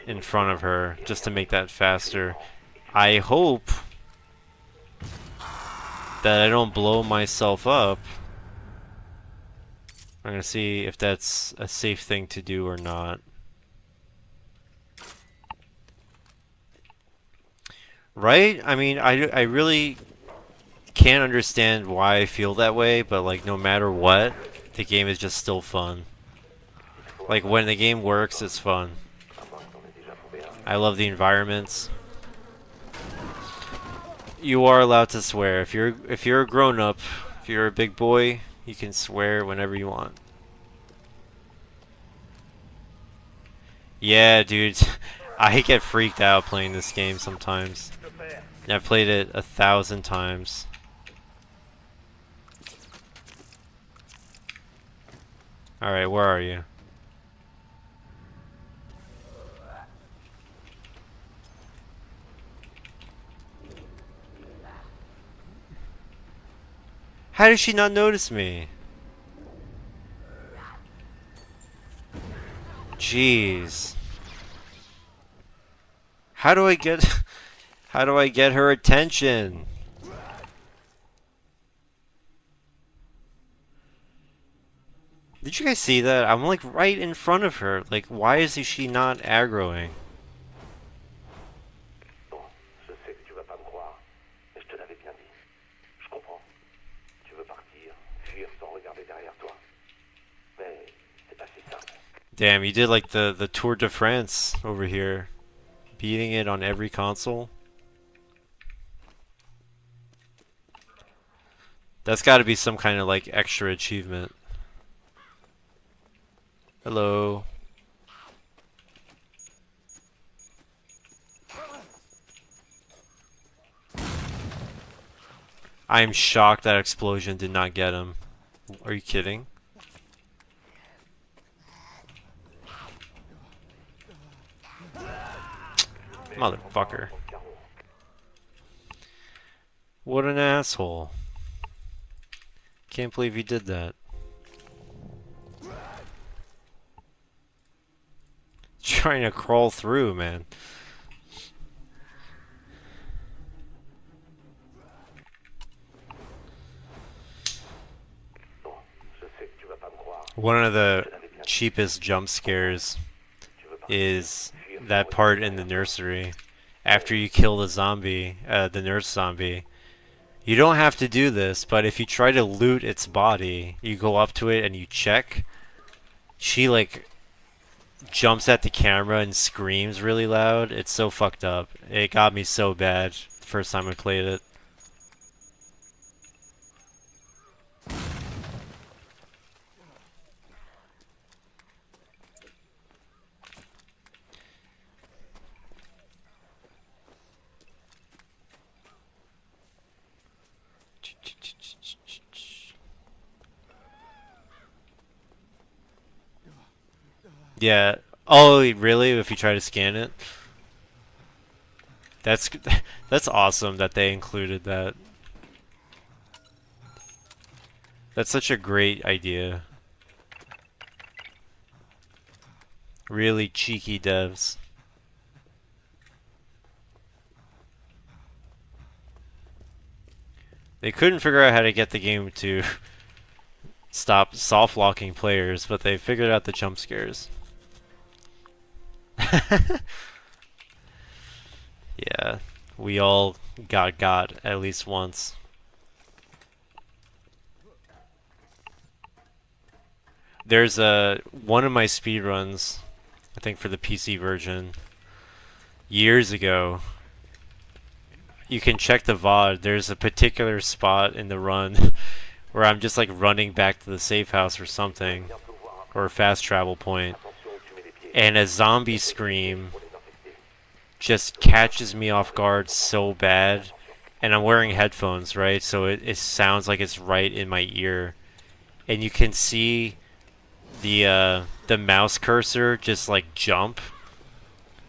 in front of her just to make that faster. I hope that I don't blow myself up. I'm gonna see if that's a safe thing to do or not. Right? I mean, I really can't understand why I feel that way, but like no matter what, the game is just still fun. Il te faut un Like bac, when the game works, it's fun. à moins que t'en aies déjà trouvé un. I love the environments. You are allowed to swear. If you're a grown up, if you're a big boy, you can swear whenever you want. Yeah, dude. I get freaked out playing this game sometimes. I've played it 1,000 times. Alright, where are you? How did she not notice me? Jeez. How do I get how do I get her attention? Did you guys see that? I'm like right in front of her. Like why is she not aggroing? Bon, je sais que tu vas pas me croire, mais je te l'avais bien dit. Je comprends. Tu veux partir, fuir sans regarder derrière toi. Mais c'est pas si simple. Damn, you did like the Tour de France over here. Beating it on every console. That's got to be some kind of like extra achievement. Hello. I'm shocked that explosion did not get him. Are you kidding? Motherfucker. What an asshole. Can't believe he did that. Trying to crawl through, man. Bon, je sais que tu vas pas me croire. One of the cheapest jump scares is that part in the nursery. After you kill the zombie, the nurse zombie. You don't have to do this, but if you try to loot its body, you go up to it and you check. She like jumps at the camera and screams really loud. It's so fucked up. It got me so bad the first time I played it. Yeah. Oh, really? If you try to scan it? That's that's awesome that they included that. That's such a great idea. Really cheeky devs. They couldn't figure out how to get the game to stop soft locking players, but they figured out the jump scares. Yeah, we all got at least once. There's one of my speedruns, I think for the PC version, years ago. You can check the VOD. There's a particular spot in the run where I'm just like running back to the safe house or something, or a fast travel point, and a zombie scream just catches me off guard so bad, and I'm wearing headphones, right? So it sounds like it's right in my ear, and you can see the mouse cursor just like jump.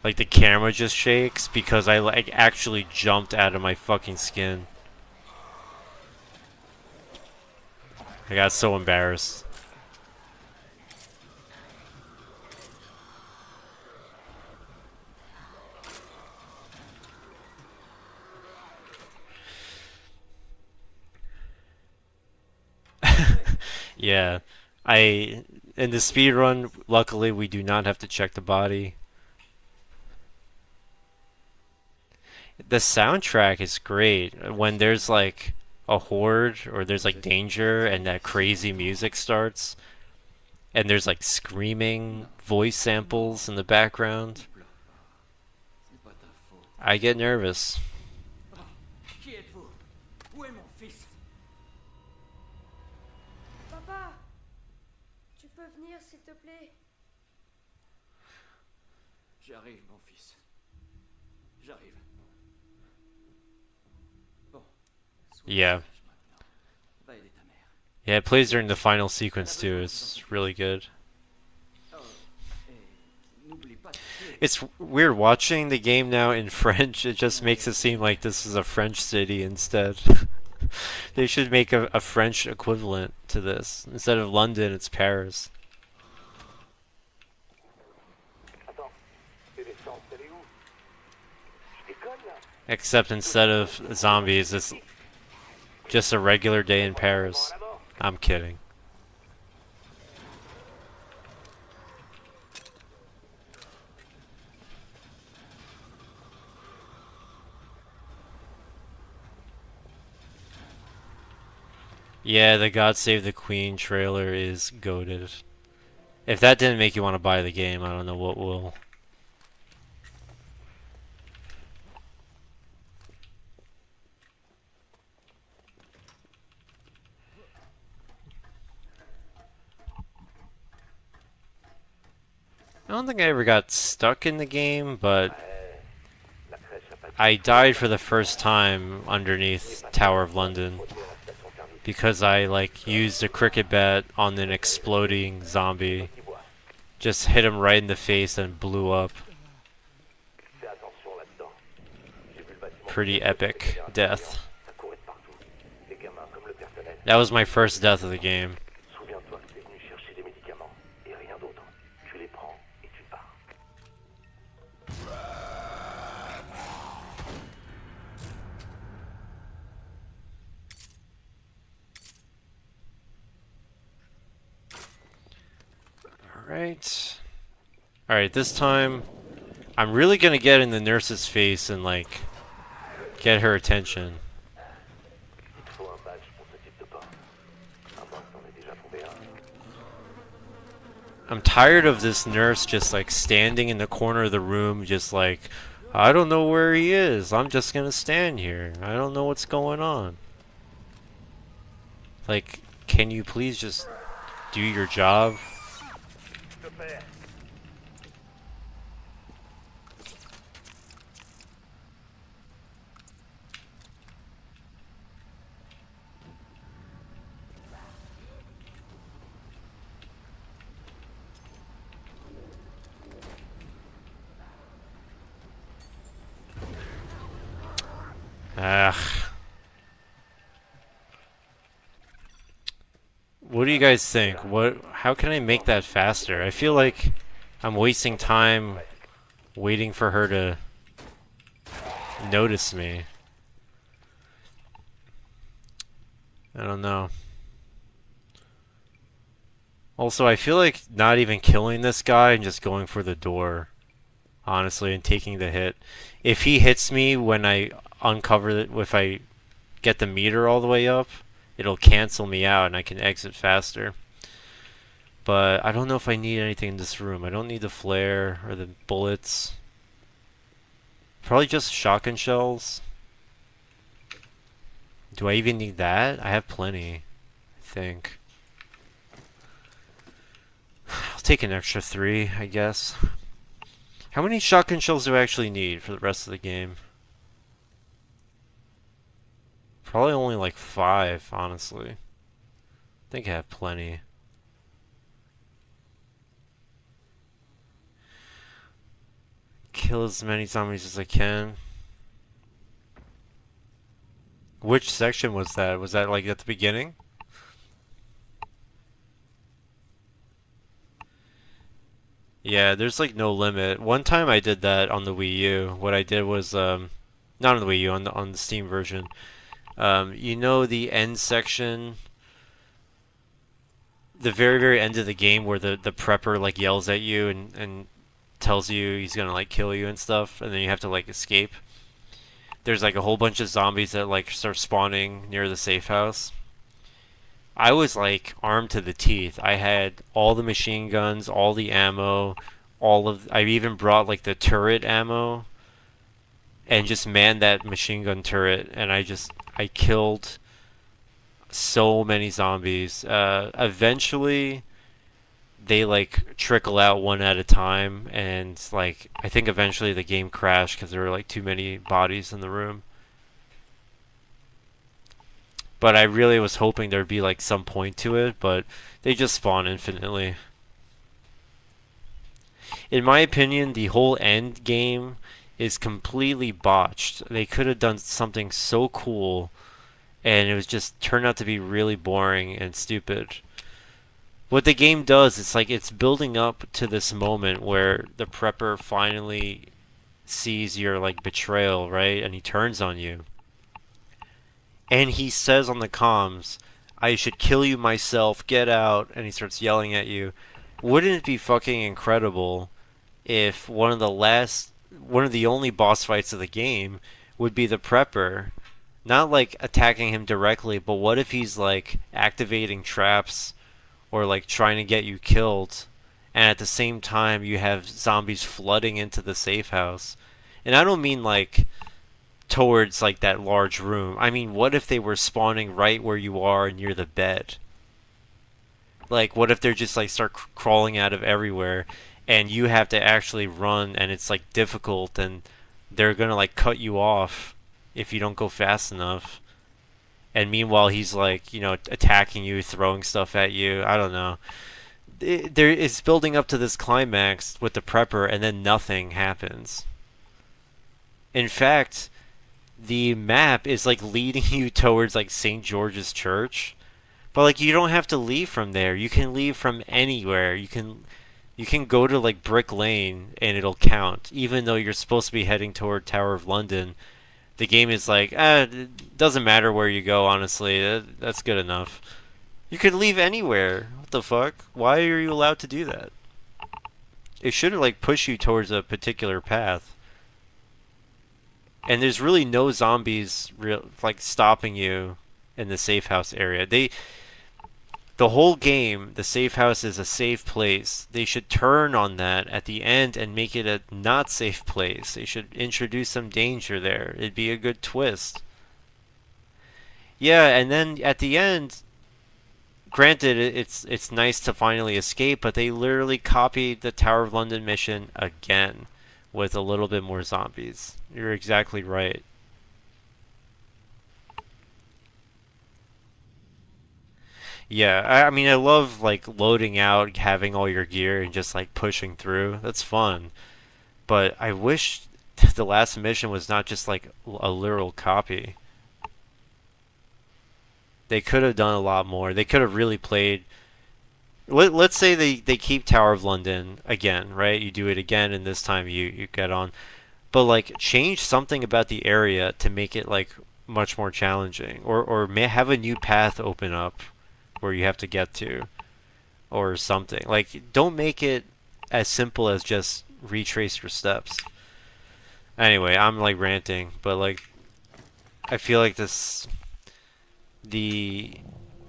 Like the camera just shakes because I like actually jumped out of my fucking skin. I got so embarrassed. Yeah. In the speedrun, luckily we do not have to check the body. The soundtrack is great when there's like a horde or there's like danger and that crazy music starts and there's like screaming voice samples in the background. C'est pas ta faute. I get nervous. Qui êtes-vous? Où est mon fils? Papa, tu peux venir s'il te plaît? J'arrive, mon fils. J'arrive. Bon. Sois Yeah. sage maintenant. Va aider ta mère. Yeah, it plays during the final sequence too. It's really good. Oh, et n'oublie pas de tuer. It's weird watching the game now in French. It just makes it seem like this is a French city instead. They should make a French equivalent to this. Instead of London, it's Paris. Attends, et l'essence, elle est où? Je déconne là. Except instead of zombies, it's just a regular day in Paris. Avant la mort. I'm kidding. Yeah, the God Save the Queen trailer is goated. If that didn't make you want to buy the game, I don't know what will. I don't think I ever got stuck in the game, but La crèche a pas de I died for the first time underneath Tower of London produire la station-service. because I like used a cricket bat on an exploding zombie. Qui voit. Just hit him right in the face and blew up. Fais attention là-dedans. J'ai vu le bâtiment. Pretty epic death. Ça courait de partout. Les gamins comme le personnel. That was my first death of the game. Souviens-toi que t'es venu chercher des médicaments et rien d'autre. Tu les prends et tu pars. Alright, this time I'm really gonna get in the nurse's face and like get her attention. Il te faut un badge pour ce type de poste. À moins que t'en aies déjà trouvé un. I'm tired of this nurse just like standing in the corner of the room just like, I don't know where he is. I'm just gonna stand here. I don't know what's going on. Like, can you please just do your job? Je te perds. Ugh. What do you guys think? How can I make that faster? I feel like I'm wasting time waiting for her to notice me. I don't know. Also, I feel like not even killing this guy and just going for the door, honestly, and taking the hit. If he hits me when I uncover it, if I get the meter all the way up, it'll cancel me out and I can exit faster. But I don't know if I need anything in this room. I don't need the flare or the bullets. Probably just shotgun shells. Do I even need that? I have plenty, I think. I'll take an extra 3, I guess. How many shotgun shells do I actually need for the rest of the game? Probably only like 5, honestly. I think I have plenty. Kill as many zombies as I can. Which section was that? Was that like at the beginning? Yeah, there's like no limit. One time I did that on the Wii U. What I did was not on the Wii U, on the Steam version. You know the end section, the very end of the game where the prepper like yells at you and tells you he's gonna like kill you and stuff, and then you have to like escape. there's like a whole bunch of zombies that like start spawning near the safe house. I was like armed to the teeth. I had all the machine guns, all the ammo, I even brought like the turret ammo and just manned that machine gun turret, and I killed so many zombies. Eventually they like trickle out one at a time, and like I think eventually the game crashed because there were like too many bodies in the room. But I really was hoping there'd be like some point to it, but they just spawn infinitely. In my opinion, the whole end game is completely botched. They could have done something so cool, and it was just turned out to be really boring and stupid. What the game does, it's like it's building up to this moment where the prepper finally sees your like betrayal, right? And he turns on you. And he says on the comms, "I should kill you myself, get out," and he starts yelling at you. Wouldn't it be fucking incredible if one of the only boss fights of the game would be the prepper, not like attacking him directly, but what if he's like activating traps or like trying to get you killed, and at the same time you have zombies flooding into the safe house? And I don't mean like towards like that large room. I mean, what if they were spawning right where you are near the bed? Like, what if they're just like start crawling out of everywhere, and you have to actually run, and it's like difficult, and they're gonna like cut you off if you don't go fast enough. And meanwhile, he's like, you know, attacking you, throwing stuff at you. I don't know. It's building up to this climax with the prepper, and then nothing happens. In fact, the map is like leading you towards like St. George's Church, but like you don't have to leave from there. You can leave from anywhere. You can go to like Brick Lane and it'll count, even though you're supposed to be heading toward Tower of London. The game is like, it doesn't matter where you go, honestly. That's good enough. You could leave anywhere. What the fuck? Why are you allowed to do that? It should like push you towards a particular path. And there's really no zombies like stopping you in the safe house area. The whole game, the safe house is a safe place. They should turn on that at the end and make it a not safe place. They should introduce some danger there. It'd be a good twist. Yeah, and then at the end, granted, it's nice to finally escape, but they literally copied the Tower of London mission again with a little bit more zombies. You're exactly right. Yeah, I mean, I love like loading out, having all your gear, and just like pushing through. That's fun. But I wish the last mission was not just like a literal copy. They could have done a lot more. They could have really played. Let's say they keep Tower of London again, right? You do it again, and this time you get on. But like change something about the area to make it like much more challenging, or may have a new path open up where you have to get to, or something. Like, don't make it as simple as just retrace your steps. Anyway, I'm like ranting, but like I feel like the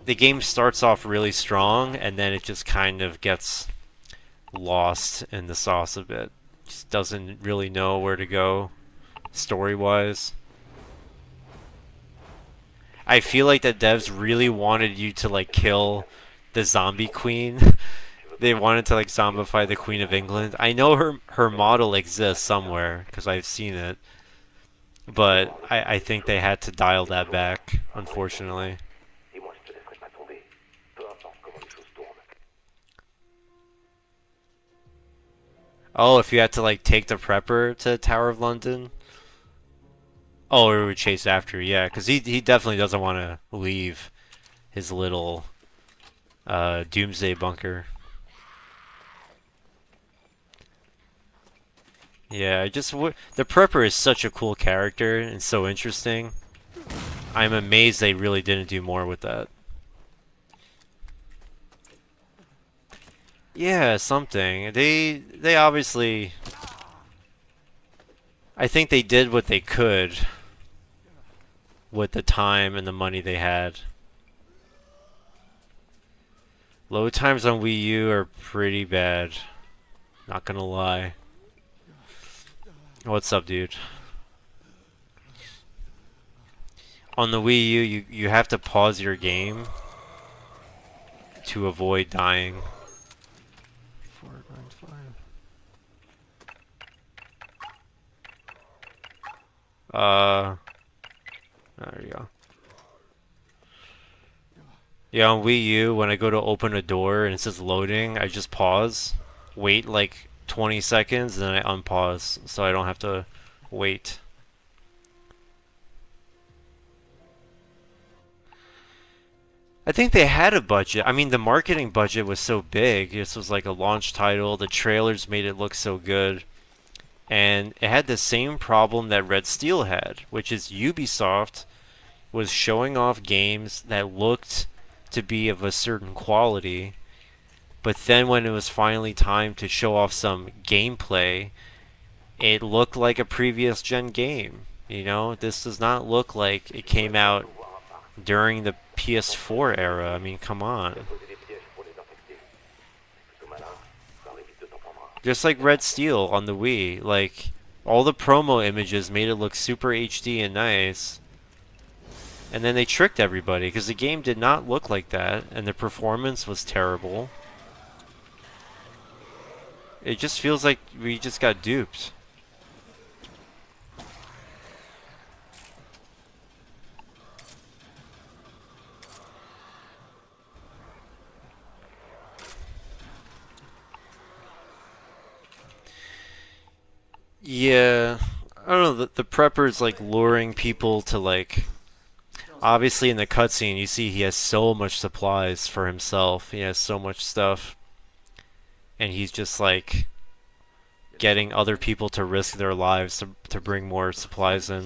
game starts off really strong, and then it just kind of gets lost in the sauce a bit. Just doesn't really know where to go story-wise. I feel like the devs really wanted you to like kill the zombie queen. They wanted to like zombify the Queen of England. I know her model exists somewhere because I've seen it, but I think they had to dial that back, unfortunately. Oh, if you had to like take the prepper to Tower of London? Oh, or it would chase after, yeah, because he definitely doesn't want to leave his little doomsday bunker. Yeah, the prepper is such a cool character and so interesting. I'm amazed they really didn't do more with that. Yeah, something. They obviously, I think they did what they could, with the time and the money they had. Load times on Wii U are pretty bad. Not gonna lie. What's up, dude? On the Wii U, you have to pause your game to avoid dying. 495. There you go. Yeah, on Wii U, when I go to open a door and it says loading, I just pause, wait like 20 seconds, and then I unpause, so I don't have to wait. I think they had a budget. I mean, the marketing budget was so big. This was like a launch title. The trailers made it look so good. And it had the same problem that Red Steel had, which is Ubisoft was showing off games that looked to be of a certain quality, but then when it was finally time to show off some gameplay, it looked like a previous gen game. You know, this does not look like it came out during the PS4 era. I mean, come on. Just like Red Steel on the Wii, like all the promo images made it look super HD and nice. And then they tricked everybody because the game did not look like that, and the performance was terrible. It just feels like we just got duped. Yeah, I don't know, the prepper's like luring people to like... Obviously in the cutscene you see he has so much supplies for himself, he has so much stuff, and he's just like getting other people to risk their lives to bring more supplies in.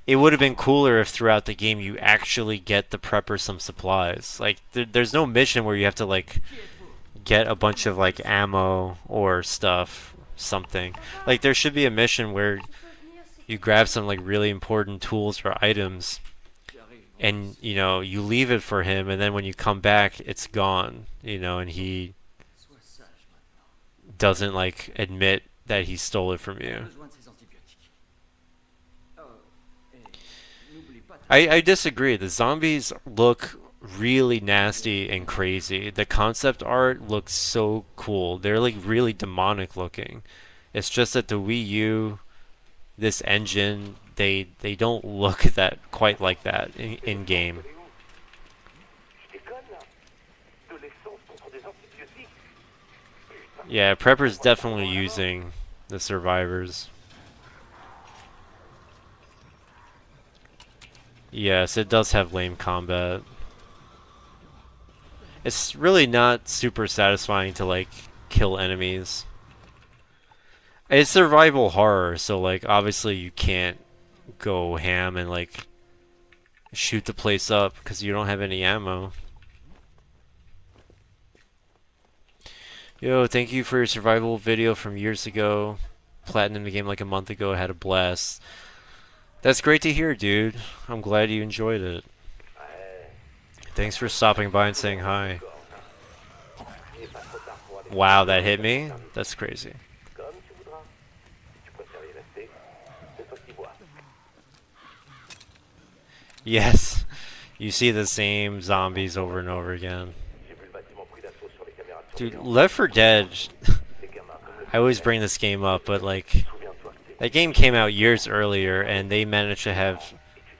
It would have been cooler if throughout the game you actually get the prepper some supplies. Like there's no mission where you have to like get a bunch of like ammo or stuff, something. Like there should be a mission where you grab some like really important tools or items and you know you leave it for him, and then when you come back it's gone, you know, and he doesn't like admit that he stole it from you. I disagree. The zombies look really nasty and crazy. The concept art looks so cool. They're like really demonic looking. It's just that the Wii U, this engine, they don't look that quite like that in game. Yeah, Prepper's definitely using the survivors. Yes, it does have lame combat. It's really not super satisfying to like kill enemies. It's survival horror, so like obviously you can't go ham and like shoot the place up because you don't have any ammo. Yo, thank you for your survival video from years ago. Platinum the game like a month ago. I had a blast. That's great to hear, dude. I'm glad you enjoyed it. Thanks for stopping by and saying hi. Wow, that hit me? That's crazy. Yes, you see the same zombies over and over again. Dude, Left 4 Dead, I always bring this game up, but like, that game came out years earlier and they managed to have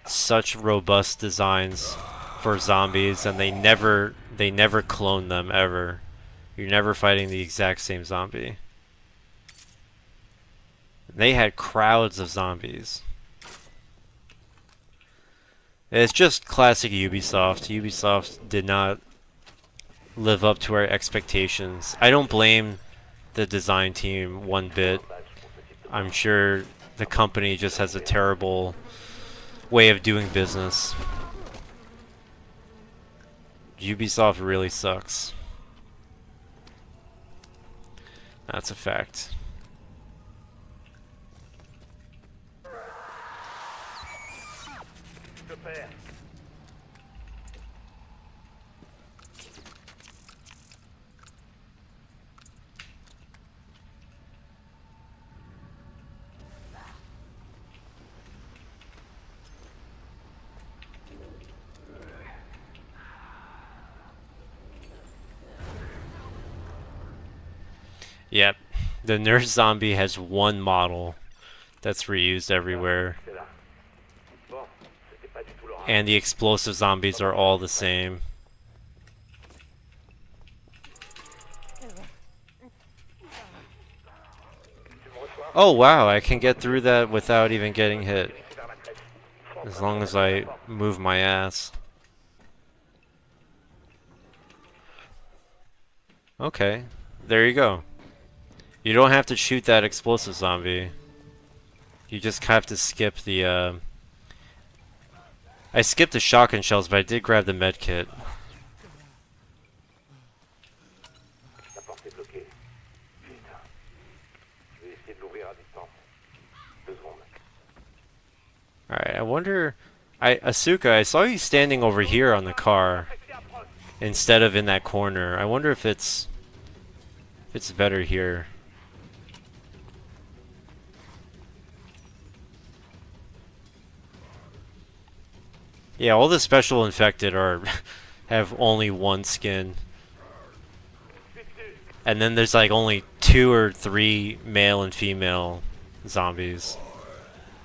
such robust designs for zombies, and they never clone them ever. You're never fighting the exact same zombie. They had crowds of zombies. It's just classic Ubisoft. Ubisoft did not live up to our expectations. I don't blame the design team one bit. I'm sure the company just has a terrible way of doing business. Ubisoft really sucks. That's a fact. Yep. The nurse zombie has one model that's reused everywhere. C'est là. Bon, c'était pas du tout l'orage. And the explosive zombies are all the same. Oh wow, I can get through that without even getting hit. As long as I move my ass. Okay, there you go. You don't have to shoot that explosive zombie. You just have to skip the, I skipped the shotgun shells, but I did grab the med kit. La porte est bloquée. Putain. Je vais essayer de l'ouvrir à distance. 2 secondes. Alright, I wonder... Asuka, I saw you standing over here on the car instead of in that corner. I wonder if it's better here. Yeah, all the special infected are have only one skin. And then there's like only 2 or 3 male and female zombies.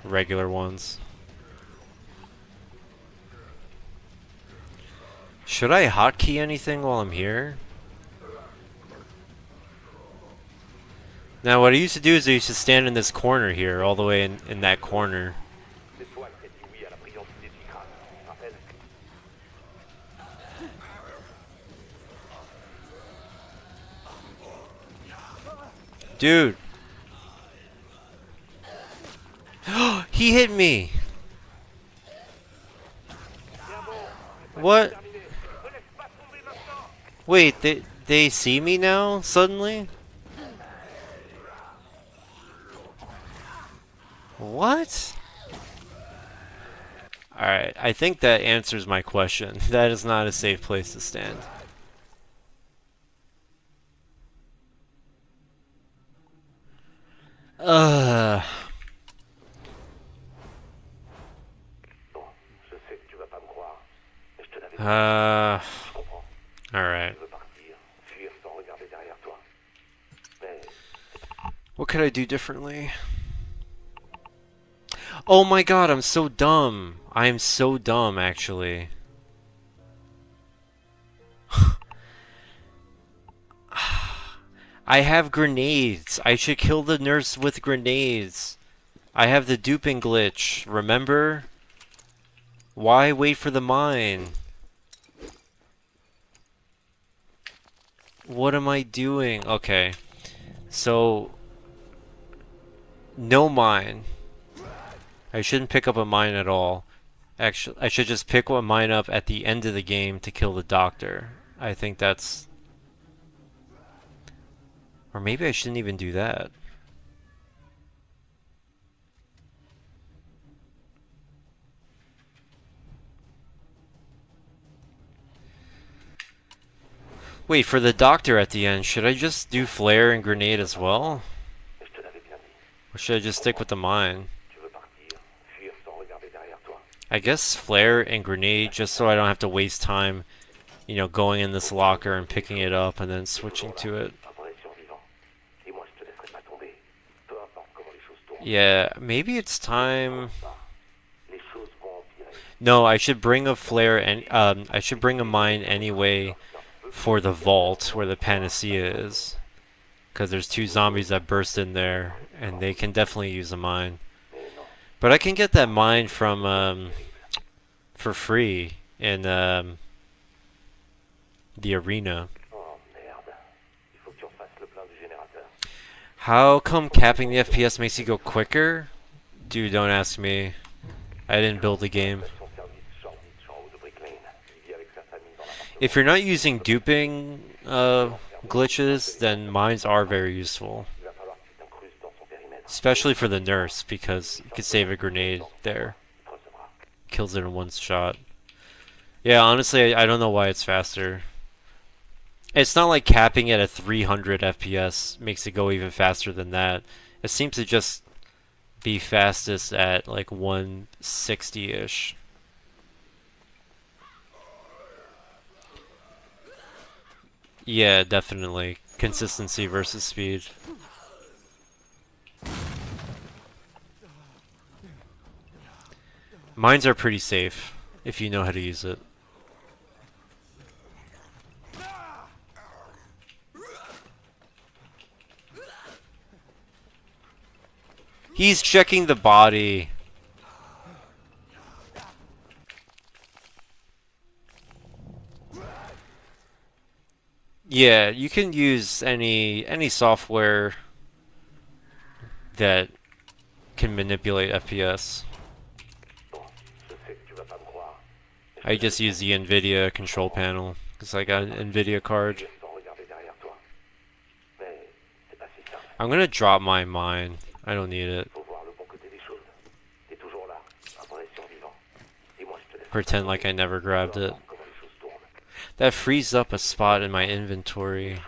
Regular ones. Should I hotkey anything while I'm here? Now what I used to do is I used to stand in this corner here, all the way in that corner. L'étoile qui a dit oui à la brillante idée du crâne. Rappelle? Dude! He hit me! What? Wait, they see me now, suddenly? What? Alright, I think that answers my question. That is not a safe place to stand. Bon, je sais que tu vas pas me croire. Mais je te l'avais dit. Je comprends. Alright. Tu veux partir, fuir sans regarder derrière toi. Mais What could I do differently? Oh my god, I'm so dumb. I am so dumb, actually. I have grenades. I should kill the nurse with grenades. I have the duping glitch, remember? Why wait for the mine? What am I doing? Okay. So... no mine. I shouldn't pick up a mine at all. Actually, I should just pick a mine up at the end of the game to kill the doctor. I think that's... or maybe I shouldn't even do that. Wait, for the doctor at the end, should I just do flare and grenade as well? je te l'avais bien dit. Or should I just stick with the mine? Tu veux partir, fuir sans regarder derrière toi. I guess flare and grenade just so I don't have to waste time, you know, going in this locker and picking it up and then switching to it. Un vrai survivant. Et moi, je te laisserai pas tomber. Peu importe comment les choses tournent. Yeah, maybe it's time... Les choses vont empirer. No, I should bring a flare and I should bring a mine anyway for the vault where the panacea is, because there's 2 zombies that burst in there and they can definitely use a mine. But I can get that mine from for free in the arena. Oh merde. Il faut que tu refasses le plein du générateur. How come capping the FPS makes you go quicker? Dude, don't ask me. I didn't build the game. Son service sort vite champ de Brick Lane. Il vit avec sa famille dans l'appartement. If you're not using duping glitches, then mines are very useful. Il va falloir que tu t'incrustes dans son périmètre. Especially for the nurse, because you could save a grenade there. Il te recevra. Kills it in one shot. Yeah, honestly, I don't know why it's faster. It's not like capping it at 300 FPS makes it go even faster than that. It seems to just be fastest at like 160-ish. Yeah, definitely. consistency versus speed. Mines are pretty safe if you know how to use it. He's checking the body. Yeah, you can use any software that can manipulate FPS. I just use the NVIDIA control panel because I got an NVIDIA card. I'm gonna drop my mine. I don't need it. Pretend like I never grabbed it. That frees up a spot in my inventory.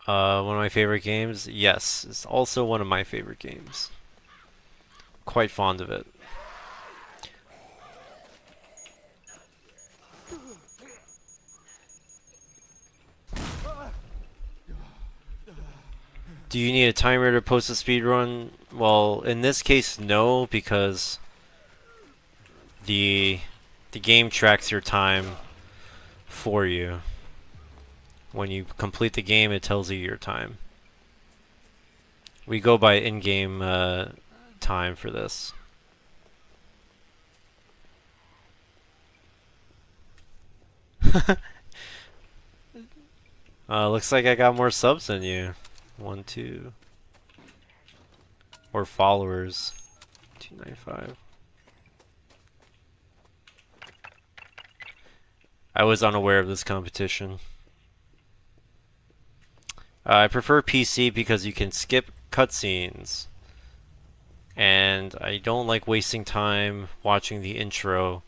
One of my favorite games? Yes, it's also one of my favorite games. Quite fond of it. Do you need a timer to post a speedrun? Well, in this case, no, because the game tracks your time for you. When you complete the game, it tells you your time. We go by in-game time for this. Looks like I got more subs than you. 1, 2. Or followers. 295. I was unaware of this competition. I prefer PC because you can skip cutscenes. And I don't like wasting time watching the intro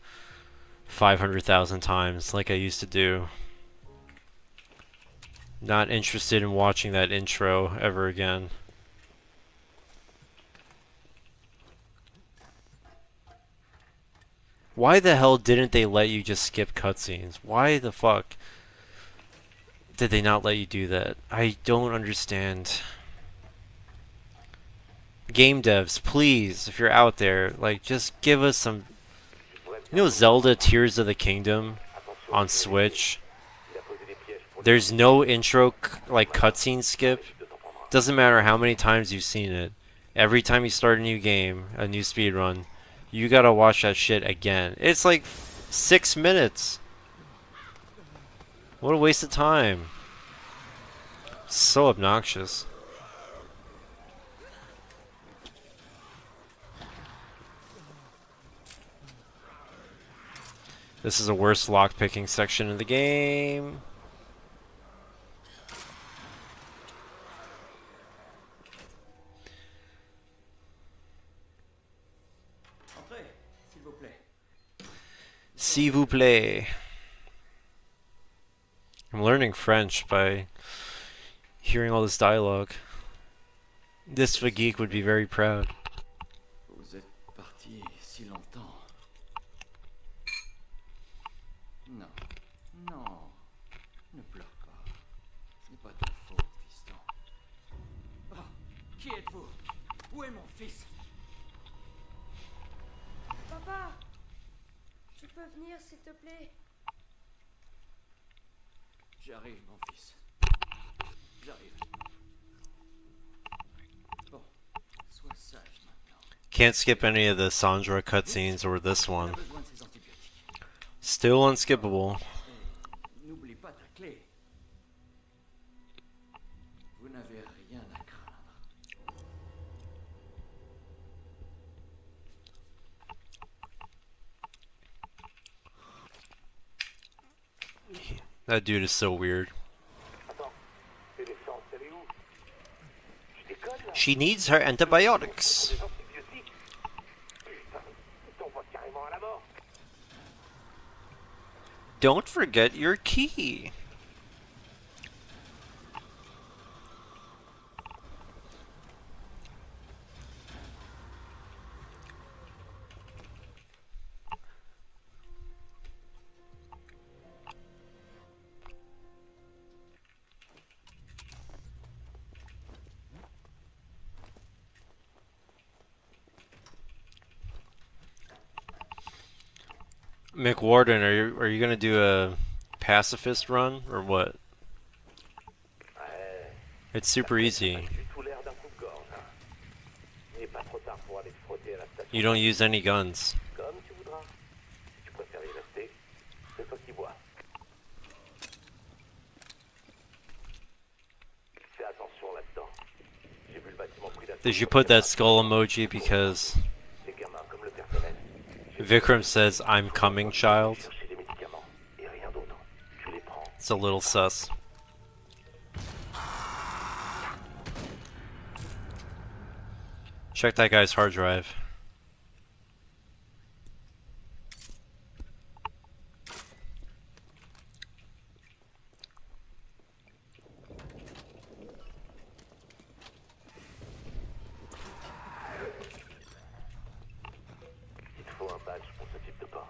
500,000 times like I used to do. Not interested in watching that intro ever again. Why the hell didn't they let you just skip cutscenes? Why the fuck did they not let you do that? I don't understand. Game devs, please, if you're out there, like, just give us some... You know Zelda Tears of the Kingdom on Switch? There's no intro, like, cutscene skip. Doesn't matter how many times you've seen it. Every time you start a new game, a new speedrun, you gotta watch that shit again. It's like 6 minutes. What a waste of time. So obnoxious. This is the worst lockpicking section of the game. S'il vous plaît. I'm learning French by hearing all this dialogue. This geek would be very proud. Vous êtes parti si longtemps. Non, non, ne pleure pas. Ce n'est pas ta faute, fiston. Oh, qui êtes-vous? Où est mon fils? Papa, tu peux venir s'il te plaît? J'arrive, mon fils. J'arrive. Bon, sois sage maintenant. Can't skip any of the Sandra cutscenes or this On a one. besoin de ces antibiotiques. Still unskippable. Et n'oublie pas ta clé. Vous n'avez rien à craindre. That dude is so weird. She needs her antibiotics. Don't forget your key. McWarden, are you gonna do a pacifist run or what? Ouais, It's super easy. du tout l'air d'un coupe-gorge. Hein. Il n'est pas trop tard pour aller te frotter à la station. You don't use any guns. Comme tu voudras. Si tu préfères y rester, c'est toi qui vois. Fais attention là-dedans. J'ai vu le bâtiment pris d'assaut. Did you put that skull emoji because Les gamins comme le personnel. Vikram says, "I'm coming, child"? Chercher des médicaments et rien d'autre. Tu les prends. It's a little sus. Check that guy's hard drive. Il te faut un badge pour ce type de porte.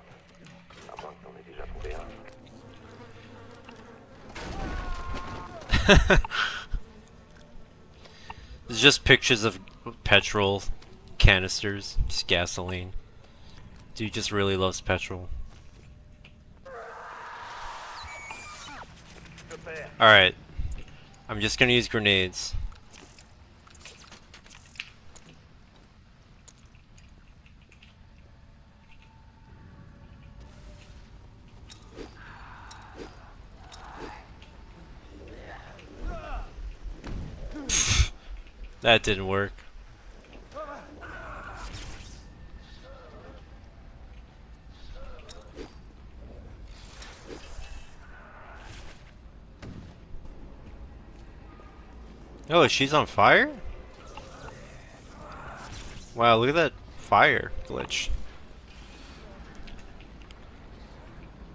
À moins que t'en aies déjà trouvé un. It's just pictures of petrol canisters, just gasoline. Dude just really loves petrol. Alright. I'm just gonna use grenades. That didn't work. Oh, she's on fire? Wow, look at that fire glitch.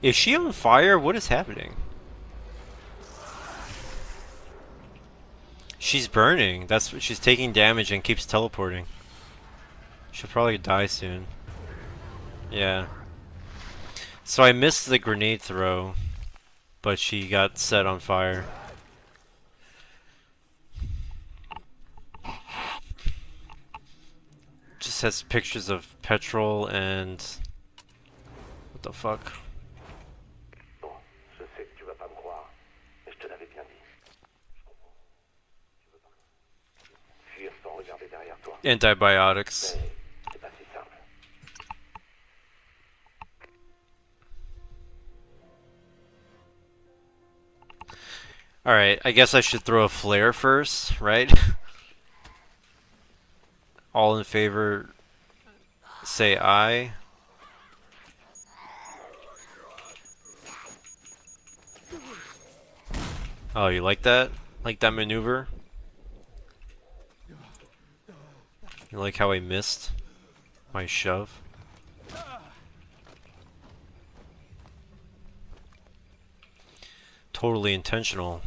Is she on fire? What is happening? She's burning. That's what she's taking damage and keeps teleporting. She'll probably die soon. Yeah. So I missed the grenade throw, but she got set on fire. Just has pictures of petrol and what the fuck? Bon, je sais que tu vas pas me croire, mais je te l'avais bien dit. Je comprends. Tu veux pas fuir sans regarder derrière toi. Antibiotics. Mais c'est pas si simple. Alright, I guess I should throw a flare first, right? All in favor, say aye. Oh, you like that? Like that maneuver? You like how I missed my shove? Totally intentional,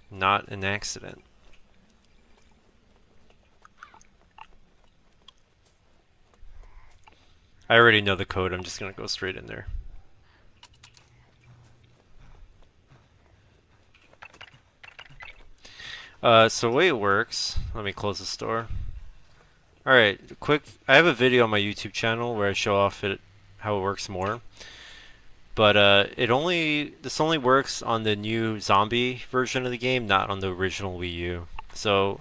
not an accident. I already know the code, I'm just gonna go straight in there. So the way it works, let me close this door. Alright, I have a video on my YouTube channel where I show off how it works more. But this only works on the new Zombie version of the game, not on the original Wii U. So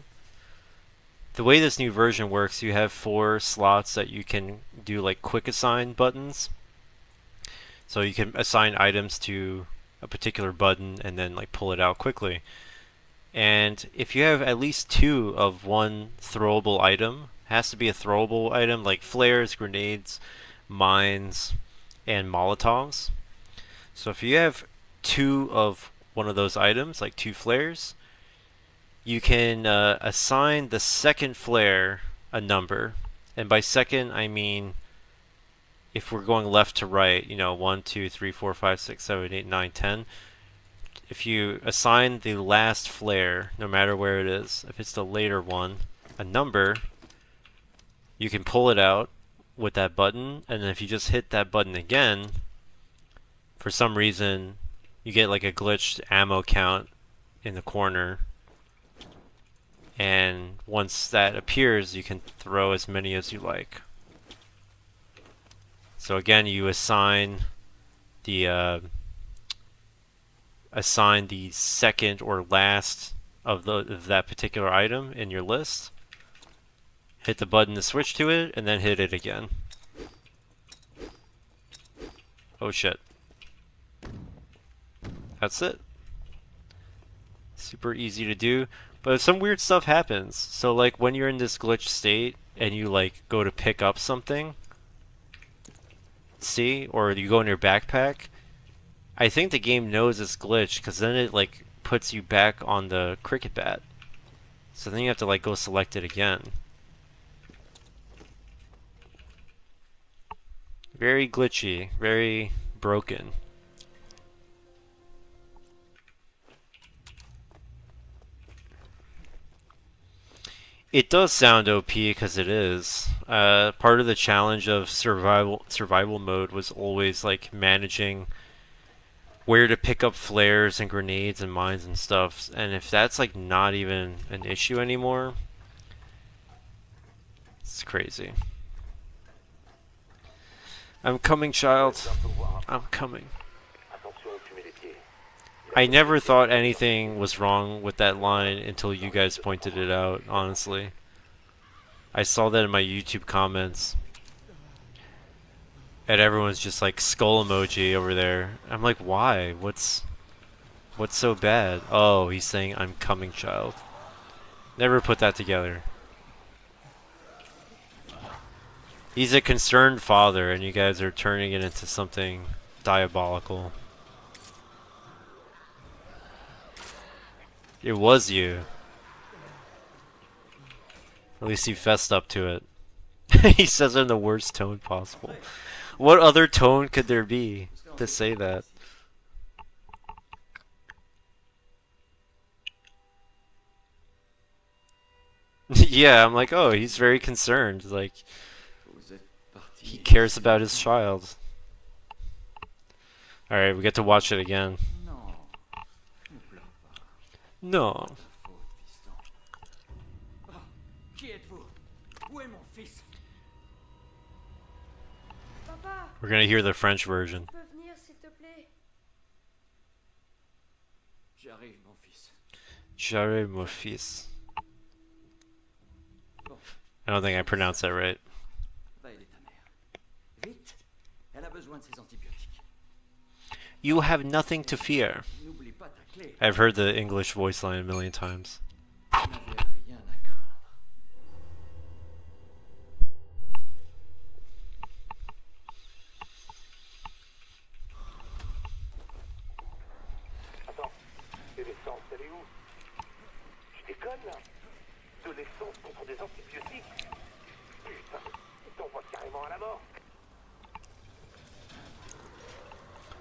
the way this new version works, you have 4 slots that you can do like quick assign buttons. So you can assign items to a particular button and then like pull it out quickly. And if you have at least 2 of one throwable item, has to be a throwable item like flares, grenades, mines, and Molotovs. So if you have 2 of one of those items, like 2 flares, you can assign the second flare a number. And by second, I mean if we're going left to right, 1, 2, 3, 4, 5, 6, 7, 8, 9, 10. If you assign the last flare, no matter where it is, if it's the later one, a number, you can pull it out with that button, and then if you just hit that button again, for some reason, you get like a glitched ammo count in the corner. And once that appears, you can throw as many as you like. So again, you assign assign the second or last of that particular item in your list. Hit the button to switch to it, and then hit it again. Oh shit. That's it. Super easy to do, but some weird stuff happens. So like when you're in this glitch state and you like go to pick up something, see, or you go in your backpack, I think the game knows it's glitched because then it like puts you back on the cricket bat. So then you have to like go select it again. Very glitchy, very broken. It does sound OP because it is. Part of the challenge of survival mode was always like managing where to pick up flares and grenades and mines and stuff. And if that's like not even an issue anymore, it's crazy. I'm coming, child. I'm coming. I never thought anything was wrong with that line until you guys pointed it out, honestly. I saw that in my YouTube comments. And everyone's just like skull emoji over there. I'm like, why? What's so bad? Oh, he's saying I'm coming, child. Never put that together. He's a concerned father, and you guys are turning it into something diabolical. It was you. At least he fessed up to it. He says it in the worst tone possible. What other tone could there be to say that? Yeah, I'm like, oh, he's very concerned. Like, he cares about his child. Alright, we get to watch it again. No. We're gonna hear the French version. J'arrive, mon fils. I don't think I pronounced that right. You have nothing to fear. I've heard the English voice line a million times.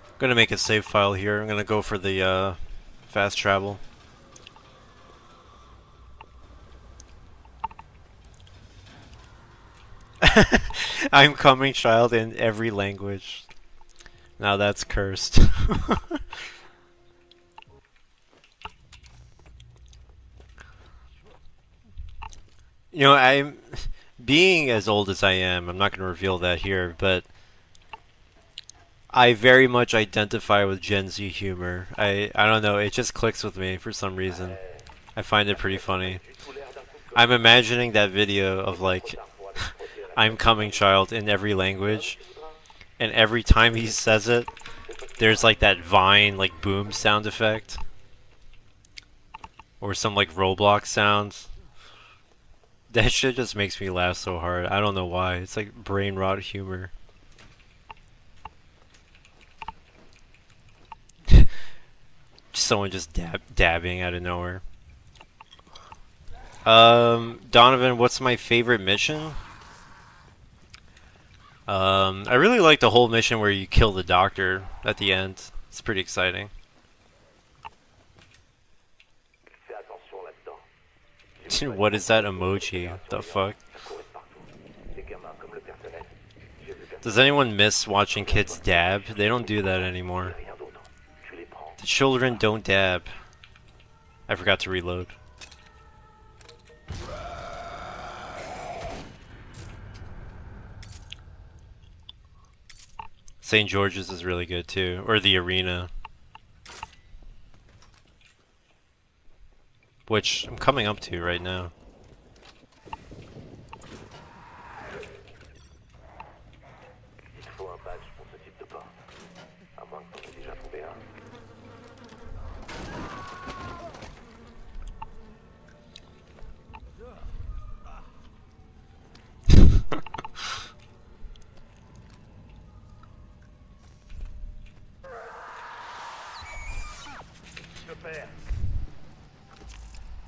I'm gonna make a save file here. I'm gonna go for the fast travel. I'm coming, child, in every language. Now that's cursed. You know, I'm being as old as I am, I'm not going to reveal that here, but I very much identify with Gen Z humor. I don't know, it just clicks with me for some reason. I find it pretty funny. I'm imagining that video of like, I'm coming, child, in every language, and every time he says it, there's like that Vine like boom sound effect. Or some like Roblox sounds. That shit just makes me laugh so hard. I don't know why. It's like brain rot humor. Someone just dabbing out of nowhere. Donovan, what's my favorite mission? I really like the whole mission where you kill the doctor at the end. It's pretty exciting. What is that emoji? The fuck? Does anyone miss watching kids dab? They don't do that anymore. The children don't dab. I forgot to reload. St. George's is really good too, or the arena, which I'm coming up to right now. Il faut un badge pour ce type de porte. À moins que t'en aies déjà trouvé un. Je perds.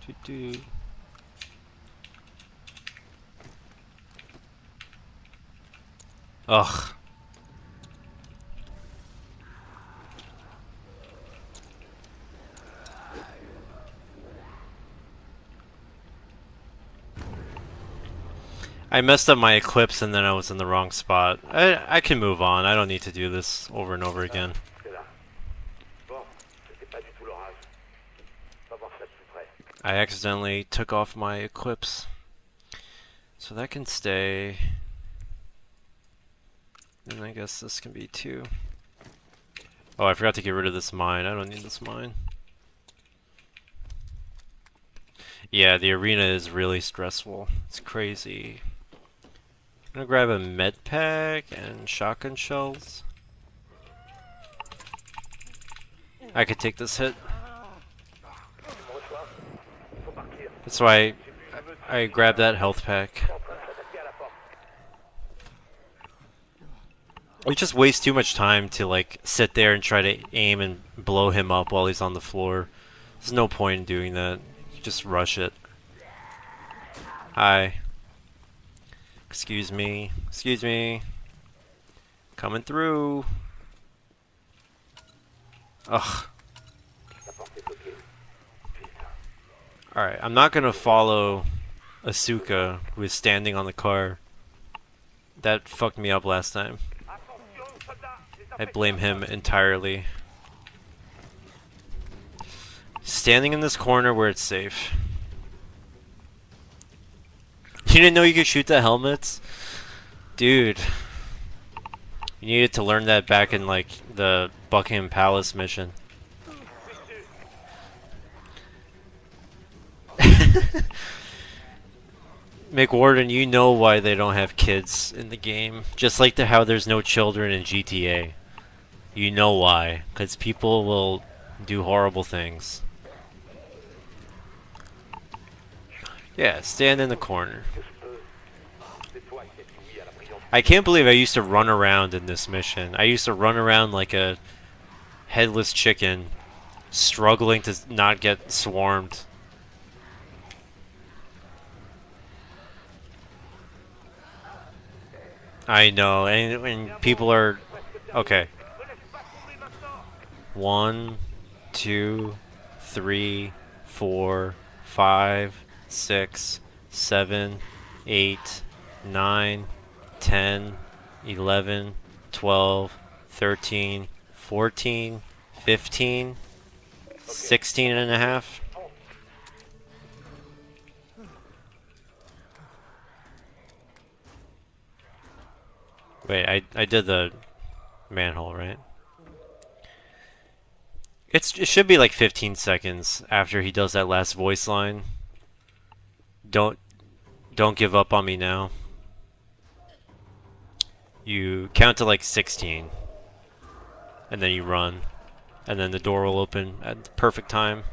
Doo-doo. Ugh. I messed up my eclipse and then I was in the wrong spot. I can move on. I don't need to do this over and over again. C'est là. Bon, c'était pas du tout l'orage. On va voir ça de plus près. I accidentally took off my eclipse. So that can stay. And I guess this can be too. Oh, I forgot to get rid of this mine. I don't need this mine. Yeah, the arena is really stressful. It's crazy. I'm gonna grab a med pack and shotgun shells. I could take this hit. That's why I grabbed that health pack. We just waste too much time to like sit there and try to aim and blow him up while he's on the floor. There's no point in doing that. You just rush it. Hi. Excuse me. Excuse me. Coming through. Ugh. Alright, I'm not gonna follow Asuka, who is standing on the car. That fucked me up last time. I blame him entirely. Standing in this corner where it's safe. You didn't know you could shoot the helmets? Dude. You needed to learn that back in like the Buckingham Palace mission. McWarden, you know why they don't have kids in the game. Just like how there's no children in GTA. You know why. Because people will do horrible things. Yeah, stand in the corner. I can't believe I used to run around in this mission. I used to run around like a headless chicken, struggling to not get swarmed. I know, and people are... Okay. 1, 2, 3, 4, 5, 6, 7, 8, 9, 10, 11, 12, 13, 14, 15, 16 and a half. Wait, I did the manhole, right? It should be like 15 seconds after he does that last voice line. Don't give up on me now. You count to like 16. And then you run. And then the door will open at the perfect time.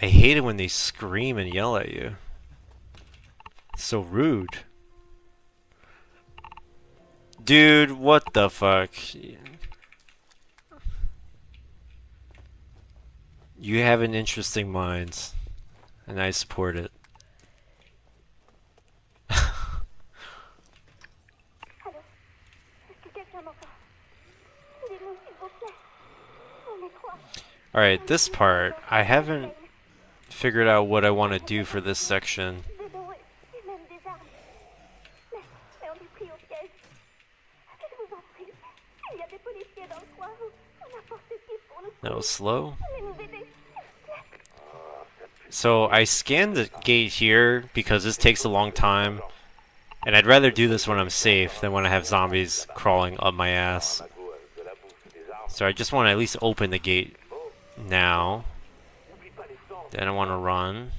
I hate it when they scream and yell at you. It's so rude. Dude, what the fuck? You have an interesting mind, and I support it. Alright, this part, I haven't figured out what I want to do for this section. a des policiers dans le coin ou n'importe qui pour nous. That was slow. Allez nous aider. So I scanned the gate here because this takes a long time. And I'd rather do this when I'm safe than when I have zombies crawling up my ass. So I just want to at least open the gate now. Then I want to run.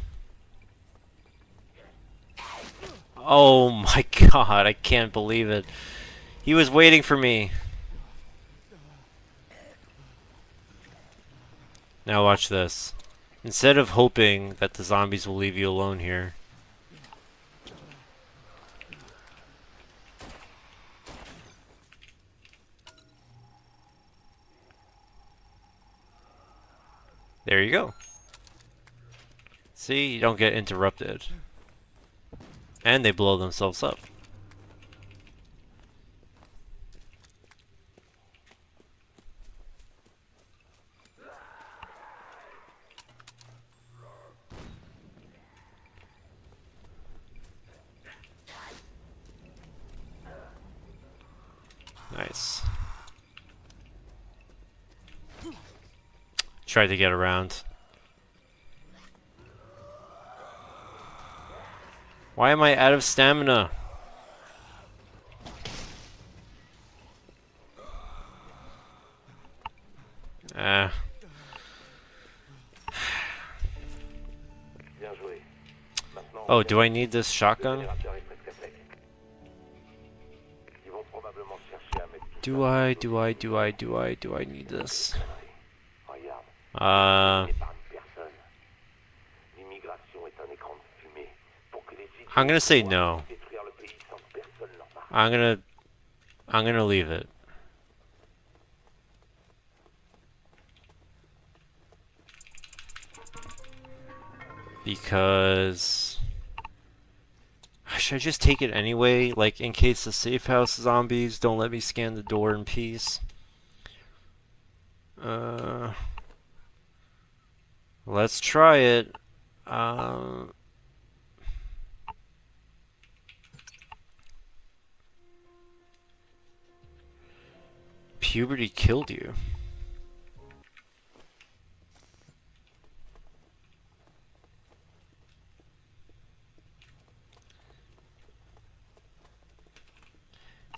Oh my god, I can't believe it. He was waiting for me. Now watch this. Instead of hoping that the zombies will leave you alone here, there you go. See, you don't get interrupted. And they blow themselves up. Nice. Tried to get around. Why am I out of stamina? Oh, do I need this shotgun? Do I need this? I'm gonna say no. I'm gonna leave it. Because should I just take it anyway? Like, in case the safe house zombies don't let me scan the door in peace? Let's try it. Puberty killed you.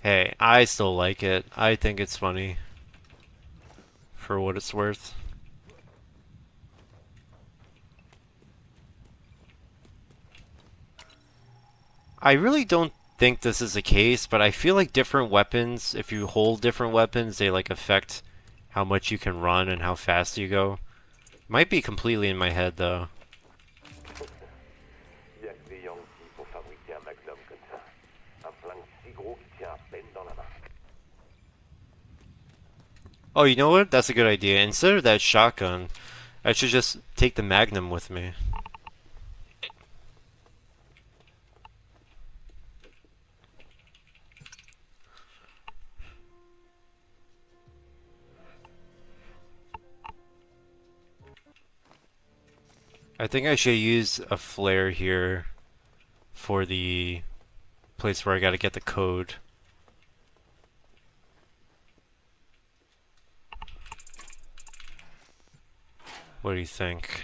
Hey, I still like it. I think it's funny. For what it's worth. I really don't think this is the case, but I feel like different weapons, if you hold different weapons, they like affect how much you can run and how fast you go. Might be completely in my head though. Oh, you know what? That's a good idea. Instead of that shotgun, I should just take the Magnum with me. I think I should use a flare here for the place where I gotta get the code. What do you think?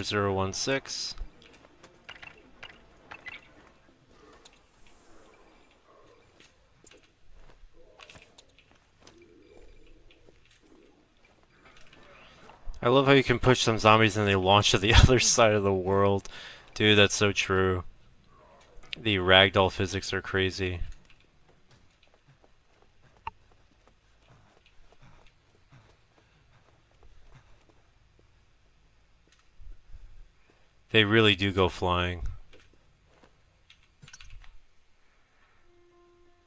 Zero 0016. I love how you can push some zombies and they launch to the other side of the world. Dude, that's so true. The ragdoll physics are crazy. They really do go flying.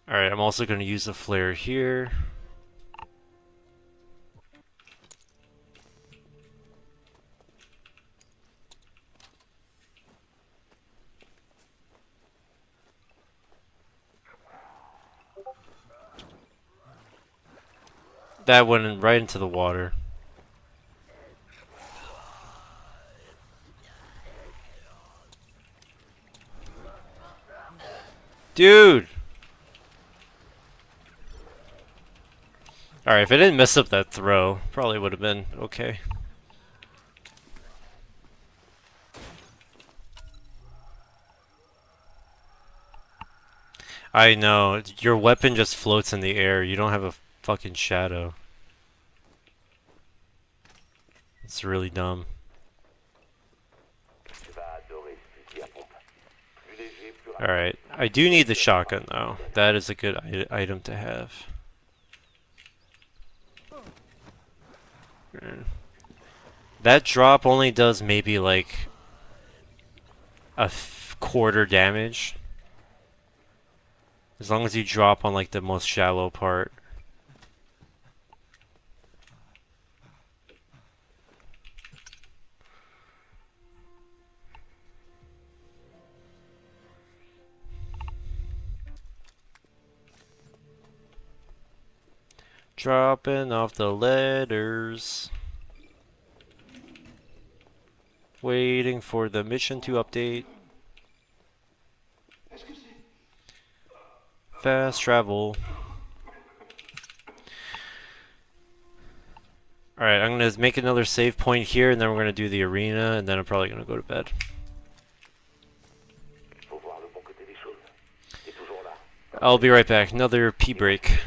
Alright, I'm also going to use a flare here. That went right into the water. Dude! Alright, if I didn't mess up that throw, probably would have been okay. I know, your weapon just floats in the air, you don't have a fucking shadow. It's really dumb. Alright, I do need the shotgun though. That is a good item to have. That drop only does maybe like a quarter damage. As long as you drop on like the most shallow part. Dropping off the letters. Waiting for the mission to update. Fast travel. Alright, I'm gonna make another save point here and then we're gonna do the arena and then I'm probably gonna go to bed. I'll be right back. Another pee break.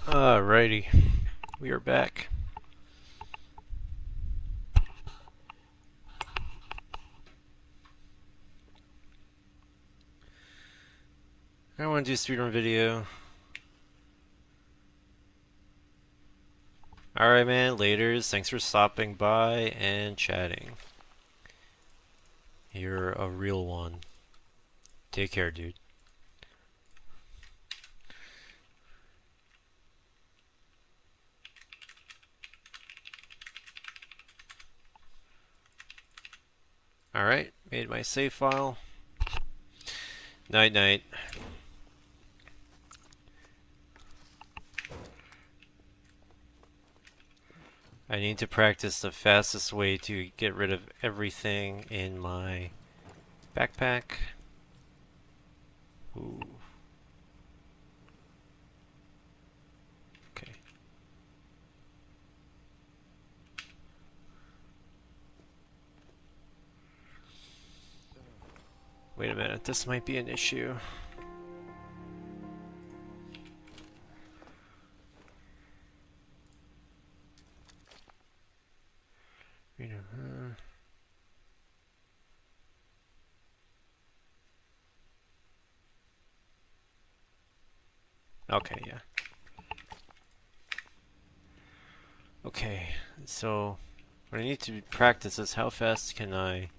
Alrighty, we are back. I want to do a speedrun video. Alright, man, laters. Thanks for stopping by and chatting. You're a real one. Take care, dude. Alright, made my save file. Night night. I need to practice the fastest way to get rid of everything in my backpack. Ooh. Okay. Wait a minute, this might be an issue. Okay, yeah. Okay, so what I need to practice is how fast can I...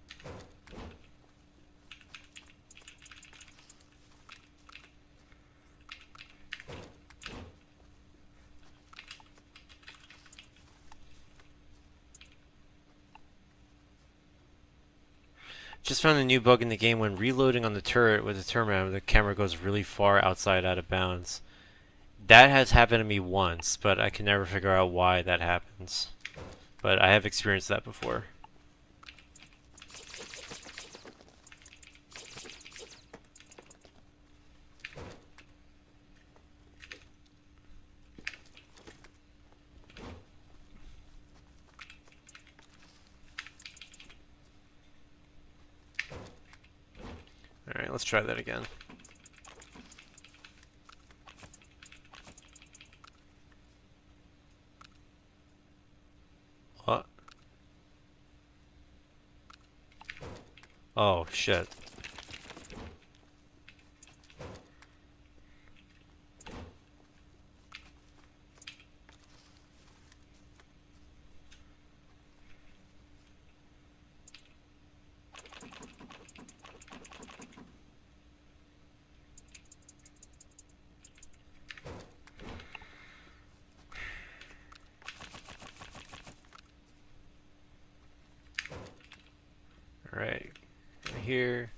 Just found a new bug in the game. When reloading on the turret with the turret, the camera goes really far outside out of bounds. That has happened to me once, but I can never figure out why that happens. But I have experienced that before. Alright, let's try that again. What? Oh, shit. Alright, here.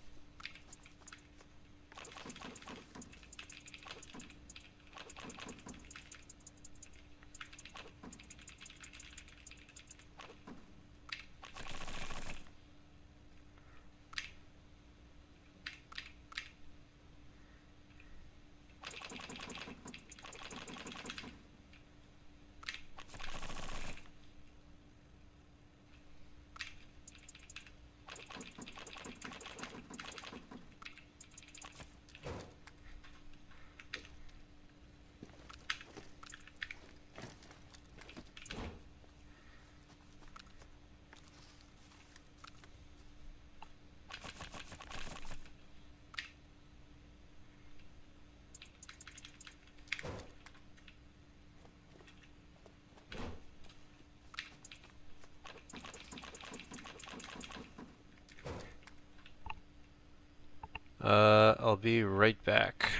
I'll be right back.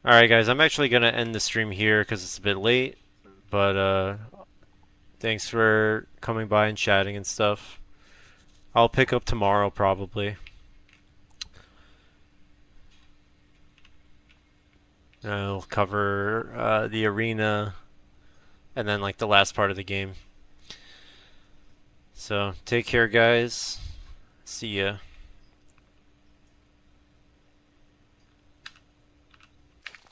Alright guys, I'm actually gonna end the stream here because it's a bit late. But thanks for coming by and chatting and stuff. I'll pick up tomorrow probably. I'll cover the arena and then like the last part of the game. So take care guys. See ya.